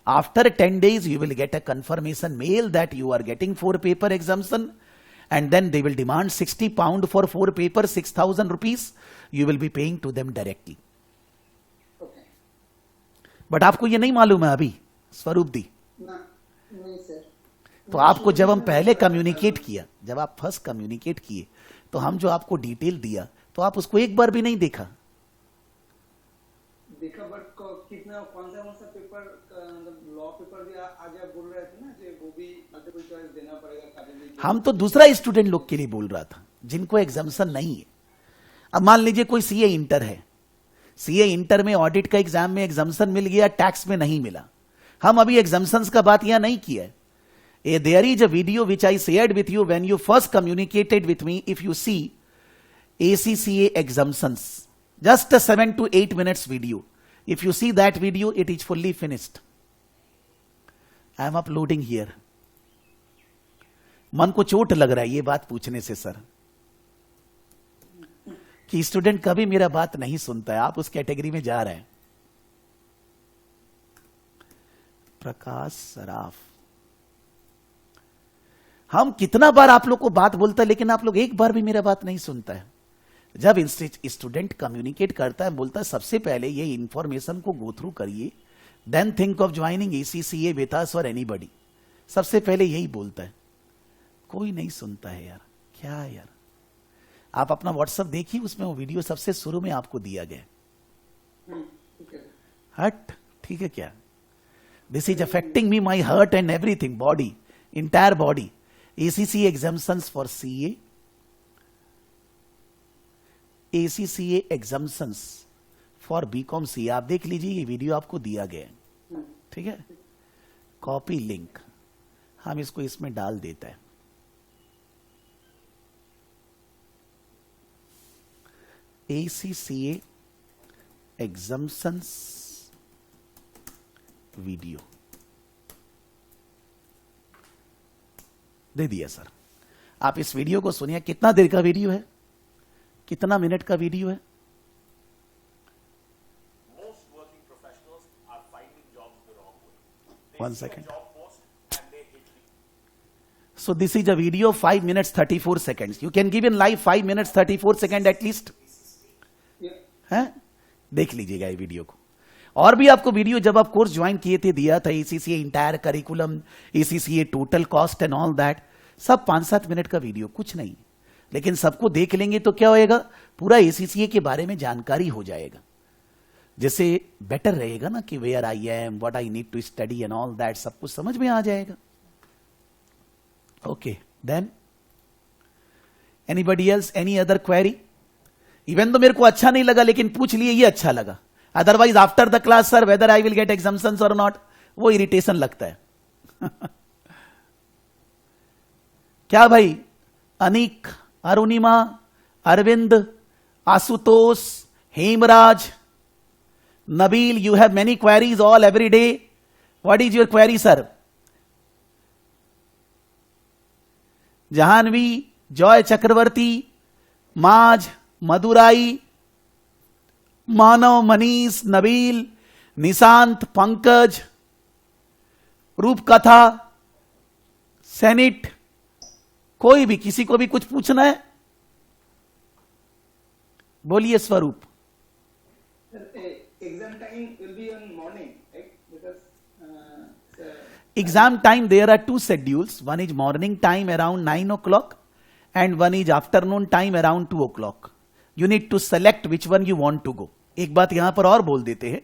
after 10 days you will get a confirmation mail that you are getting 4 paper exemption, and then they will demand 60 pound for 4 papers, 6,000 rupees. You will be paying to them directly. Okay. But आपको ये नहीं मालूम है अभी स्वरूप दी? नहीं sir. तो आपको जब हम पहले कम्युनिकेट किया, जब आप फर्स्ट कम्युनिकेट किए, तो हम जो आपको डिटेल दिया तो आप उसको एक बार भी नहीं देखा. बट कितना कौन सा पेपर, मतलब लॉ पेपर भी आज आप बोल रहे थे ना कि वो भी मल्टीपल चॉइस देना पड़ेगा. हम तो दूसरा स्टूडेंट लोग के लिए बोल रहा था जिनको एग्जामिशन नहीं है. अब मान लीजिए कोई सीए इंटर है, सीए इंटर में ऑडिट का एग्जाम में एग्जामिशन मिल गया, टैक्स में नहीं मिला. हम अभी एग्जामिशंस का बात यहां नहीं किया है. There is a video which I shared with you when you first communicated with me. If you see ACCA exemptions, just a 7 to 8 minutes video. If you see that video, it is fully finished. I am uploading here. मन को चोट लग रहा है ये बात पूछने से सर, कि स्टूडेंट कभी मेरा बात नहीं सुनता है. आप उस कैटेगरी में जा रहे हैं. प्रकाश सराफ, हम कितना बार आप लोग को बात बोलता है, लेकिन आप लोग एक बार भी मेरा बात नहीं सुनता है. जब स्टूडेंट कम्युनिकेट करता है, बोलता है सबसे पहले ये इंफॉर्मेशन को गो थ्रू करिए, then think of joining ACCA with us और एनीबॉडी. सबसे पहले यही बोलता है. कोई नहीं सुनता है यार, क्या है यार. आप अपना व्हाट्सएप देखिए, उसमें वो वीडियो सबसे शुरू में आपको दिया गया. हट, ठीक है क्या? This is affecting me, my hurt and everything, body, entire body. ACCA exemptions for CA, ACCA exemptions for BCom CA. आप देख लीजिए, ये वीडियो आपको दिया गया है, ठीक है. कॉपी लिंक, हम इसको इसमें डाल देता है. ACCA exemptions वीडियो दे दिया सर. आप इस वीडियो को सुनिए. कितना देर का वीडियो है, कितना मिनट का वीडियो है? One second. So this is a video 5 minutes 34 seconds. You can give in live 5 minutes 34 seconds at least. है? देख लीजिएगा ये वीडियो को. और भी आपको वीडियो जब आप कोर्स ज्वाइन किए थे दिया था, ACCA entire curriculum, ACCA total cost and all that, सब 5-7 मिनट का वीडियो, कुछ नहीं. लेकिन सबको देख लेंगे तो क्या होएगा, पूरा एसीसीए के बारे में जानकारी हो जाएगा, जिससे बेटर रहेगा ना कि where I am, what I need to study and all that, सब कुछ समझ में आ जाएगा. Okay, then anybody else, any other query? Even तो मेरे को अच्छा नहीं लगा लेकिन पूछ लिए, ये अच्छा लगा. Otherwise after the class sir whether I will get exemptions और नॉट, वो इरिटेशन लगता है. क्या भाई? Anik, Arunima, Arvind, Ashutosh, Hemraj, Nabil, you have many queries all every day. What is your query, sir? Jahanvi, Joy Chakravarti, Maj, Madurai, Manav, Manish, Nabil, Nishant, Pankaj, रूप कथा, सेनिट, कोई भी, किसी को भी कुछ पूछना है बोलिए. स्वरूप, exam time will be on morning, right? Because exam time, there are two schedules. One is morning time around 9 o'clock and one is afternoon time around 2 o'clock. You need to select which one you want to go. एक बात यहां पर और बोल देते हैं,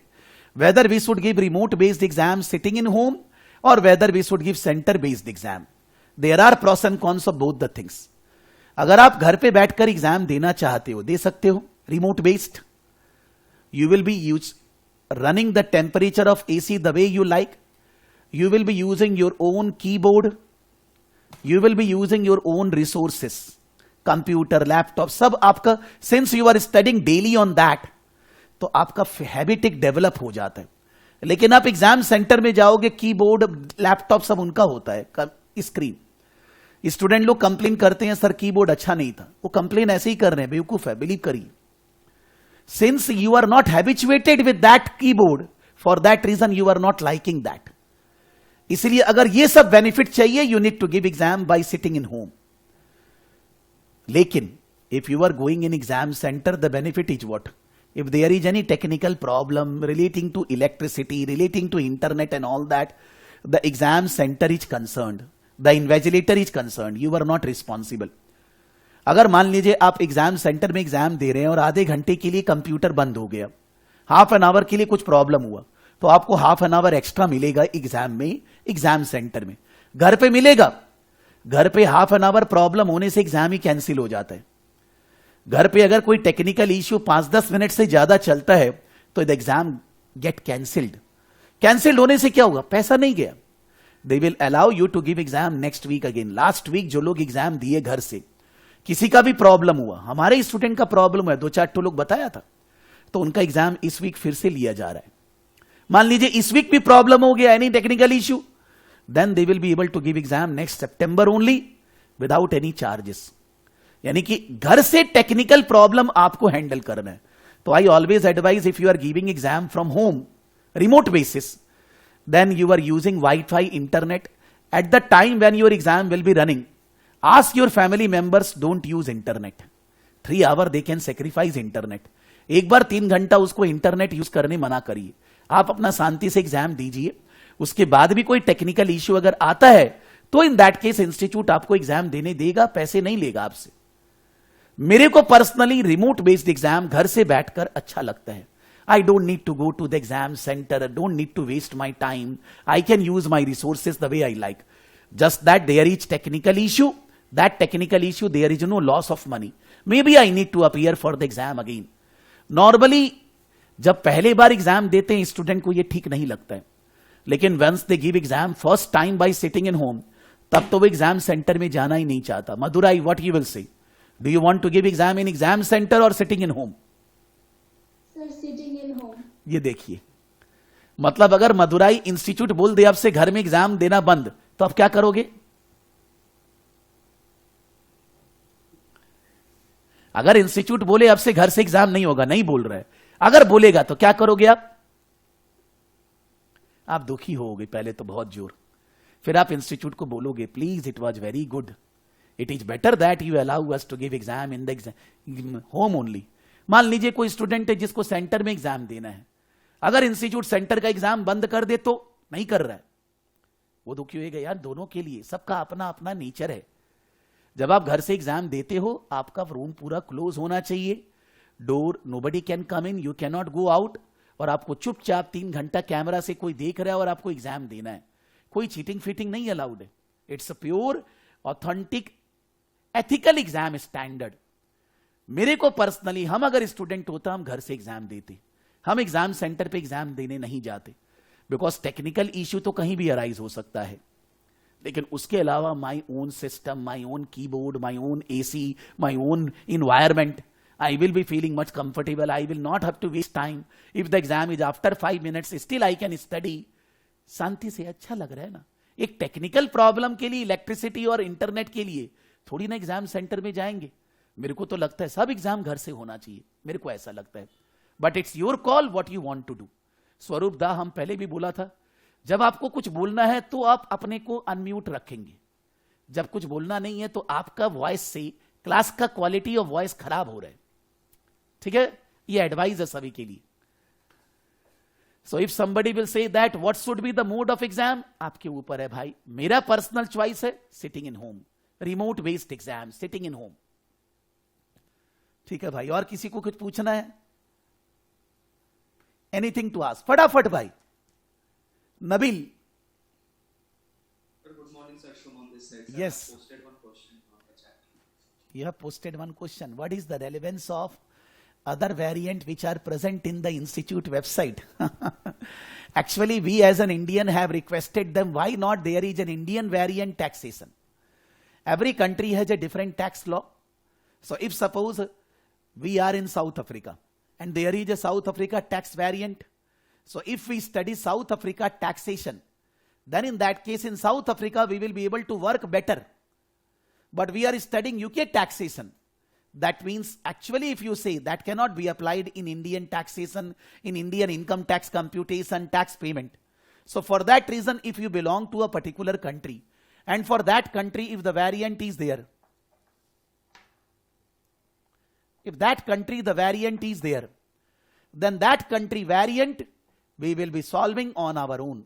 whether we should give remote based exam sitting in home or whether we should give center based exam. There are pros and cons of both the things. अगर आप घर पे बैठकर एग्जाम देना चाहते हो, दे सकते हो remote based. You will be running the temperature of AC the way you like. You will be using your own keyboard. You will be using your own resources. Computer, laptop, सब आपका, since you are studying daily on that, तो आपका habit एक develop हो जाता है. लेकिन आप एग्जाम सेंटर में जाओगे, कीबोर्ड, लैपटॉप सब उनका होता है, स्क्रीन. स्टूडेंट लोग कंप्लेन करते हैं सर कीबोर्ड अच्छा नहीं था. वो कंप्लेन ऐसे ही कर रहे हैं, बेवकूफ है, बिलीव करिए. Since you are not habituated with that keyboard, for that reason you are not liking that. इसलिए अगर ये सब बेनिफिट चाहिए, you need to give exam by sitting in home. लेकिन if you are going in exam center, the benefit is what? If there is any technical problem relating to electricity, relating to internet and all that, the exam center is concerned. The invigilator is concerned. You are not responsible. अगर मान लीजिए आप exam centre में exam दे रहे हैं और आधे घंटे के लिए कंप्यूटर बंद हो गया, हाफ एन आवर के लिए कुछ प्रॉब्लम हुआ, तो आपको हाफ एन आवर एक्स्ट्रा मिलेगा एग्जाम में, एग्जाम सेंटर में. घर पे मिलेगा? घर पे हाफ एन आवर प्रॉब्लम होने से एग्जाम ही कैंसिल हो जाता है. घर पे अगर कोई टेक्निकल इश्यू 5-10 मिनट से ज्यादा चलता है तो the exam get cancelled. Cancelled होने से क्या होगा? पैसा नहीं गया. They will allow you to give exam next week again. Last week जो लोग एग्जाम दिए घर से, किसी का भी प्रॉब्लम हुआ, हमारे स्टूडेंट का प्रॉब्लम है, 2-4 लोग बताया था, तो उनका एग्जाम इस वीक फिर से लिया जा रहा है. मान लीजिए इस वीक भी प्रॉब्लम हो गया, any technical issue, then they will be able to give exam next September only without any charges. यानी कि घर से टेक्निकल प्रॉब्लम आपको हैंडल करना है. तो I always advise, if you are giving exam from home remote basis, then you are using wifi, internet. At the time when your exam will be running, ask your family members, don't use internet. 3 hours they can sacrifice internet. एक बार 3 घंटा उसको internet use करने मना करिए. आप अपना शांति से exam दीजिए. उसके बाद भी कोई टेक्निकल इश्यू अगर आता है तो इन दैट केस इंस्टीट्यूट आपको एग्जाम देने देगा, पैसे नहीं लेगा आपसे. मेरे को पर्सनली रिमोट बेस्ड एग्जाम घर से बैठकर अच्छा लगता है. I don't need to go to the exam center. I don't need to waste my time. I can use my resources the way I like. Just that there is technical issue. That technical issue, there is no loss of money. Maybe I need to appear for the exam again. Normally, जब पहले बार exam देते हैं student को ये ठीक नहीं लगता है, लेकिन once they give exam first time by sitting in home, तब तो वो एग्जाम सेंटर में जाना ही नहीं चाहता. Madurai, what you will say? Do you want to give exam in exam centre और sitting in home? Sir, sitting in home. ये देखिए, मतलब अगर मधुराई इंस्टीट्यूट बोल दे आपसे घर में एग्जाम देना बंद, तो आप क्या करोगे? अगर इंस्टीट्यूट बोले आपसे घर से एग्जाम नहीं होगा, नहीं बोल रहा है, अगर बोलेगा तो क्या करोगे आप? आप दुखी होगे पहले तो बहुत जोर, फिर आप इंस्टीट्यूट को बोलोगे please it was very good, it is better that you allow us to give exam in the exam home only. मान लीजिए कोई स्टूडेंट है जिसको सेंटर में एग्जाम देना है, अगर इंस्टीट्यूट सेंटर का एग्जाम बंद कर दे तो नहीं कर रहा है, वो दुखी होगा. यार दोनों के लिए सबका अपना अपना नेचर है. जब आप घर से एग्जाम देते हो आपका रूम पूरा क्लोज होना चाहिए, door nobody can come in, you can not go out, और आपको चुपचाप 3 घंटा कैमरा से कोई देख रहा है और आपको एग्जाम देना है। कोई चीटिंग फीटिंग नहीं अलाउड है। It's a pure authentic ethical exam standard. मेरे को पर्सनली, हम अगर स्टूडेंट होता हम घर से एग्जाम देते, हम एग्जाम सेंटर पे एग्जाम देने नहीं जाते, बिकॉज टेक्निकल इश्यू तो कहीं भी अराइज हो सकता है। लेकिन उसके अलावा my own system, my own keyboard, my own AC, my own environment, I will be feeling much comfortable. I will not have to waste time. If the exam is after 5 minutes, still I can study. शांति से अच्छा लग रहा है ना। एक technical problem के लिए electricity और इंटरनेट के लिए थोड़ी ना एग्जाम सेंटर में जाएंगे। मेरे को तो लगता है सब एग्जाम घर से होना चाहिए, मेरे को ऐसा लगता है। But it's your call what you want to do. Swarup da, हम पहले भी बोला था, जब आपको कुछ बोलना है तो आप अपने को अनम्यूट रखेंगे, जब कुछ बोलना नहीं है तो आपका वॉइस से क्लास का क्वालिटी ऑफ वॉइस खराब हो रहा है। ठीक है, ये एडवाइस है सभी के लिए। So if somebody will say that what should be the mode of exam, आपके ऊपर है भाई। मेरा पर्सनल चॉइस है sitting in home, remote based exam, sitting in home. ठीक है भाई, और किसी को कुछ पूछना है? एनीथिंग टू आस्क, फटाफट भाई। Nabeel. Good morning, sir. Shuman this side. Sir, Yes. I posted one question on the chat. You have posted one question. What is the relevance of other variant which are present in the institute website? Actually, we as an Indian have requested them, why not there is an Indian variant taxation. Every country has a different tax law. So if suppose we are in South Africa and there is a South Africa tax variant. So if we study South Africa taxation, then in that case in South Africa we will be able to work better. But we are studying UK taxation. That means actually if you say that cannot be applied in Indian taxation, in Indian income tax computation, tax payment. So for that reason, if you belong to a particular country and for that country if the variant is there, if that country the variant is there, then that country variant we will be solving on our own.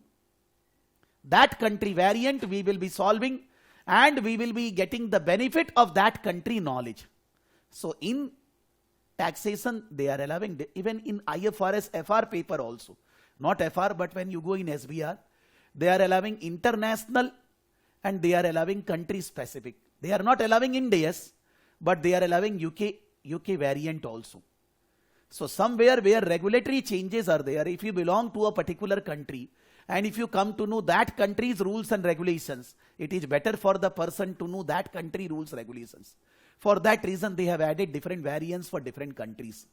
That country variant we will be solving and we will be getting the benefit of that country knowledge. So in taxation they are allowing, even in IFRS FR paper also, not FR but when you go in SBR, they are allowing international and they are allowing country specific. They are not allowing Ind AS, but they are allowing UK variant also. So somewhere where regulatory changes are there, if you belong to a particular country and if you come to know that country's rules and regulations, it is better for the person to know that country rules regulations. For that reason, they have added different variants for different countries.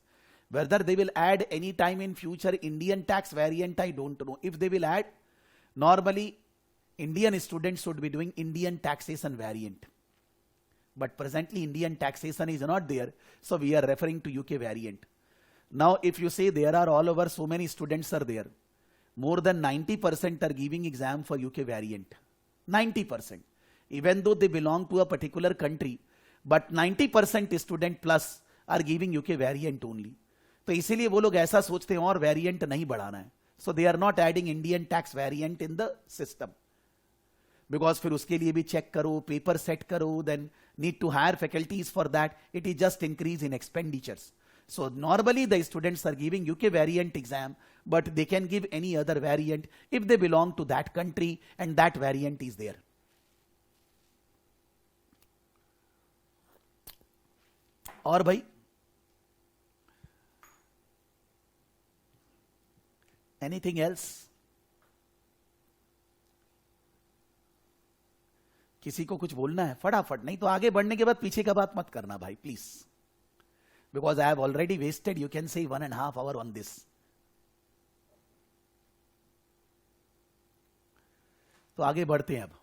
Whether they will add any time in future Indian tax variant, I don't know. If they will add, normally Indian students should be doing Indian taxation variant. But presently Indian taxation is not there, so we are referring to UK variant. Now if you say there are all over so many students are there, more than 90% are giving exam for UK variant. 90%. Even though they belong to a particular country, but 90% student plus are giving UK variant only. तो इसीलिए वो लोग ऐसा सोचते हैं और variant नहीं बढ़ाना है. So they are not adding Indian tax variant in the system. Because फिर उसके लिए भी चेक करो, पेपर सेट करो, then need to hire faculties for that. It is just increase in expenditures. So normally the students are giving UK variant exam, but they can give any other variant if they belong to that country and that variant is there. और भाई anything else? किसी को कुछ बोलना है फटाफट, नहीं तो आगे बढ़ने के बाद पीछे का बात मत करना भाई please, because I have already wasted you can say 1.5 hours on this. तो आगे बढ़ते हैं अब.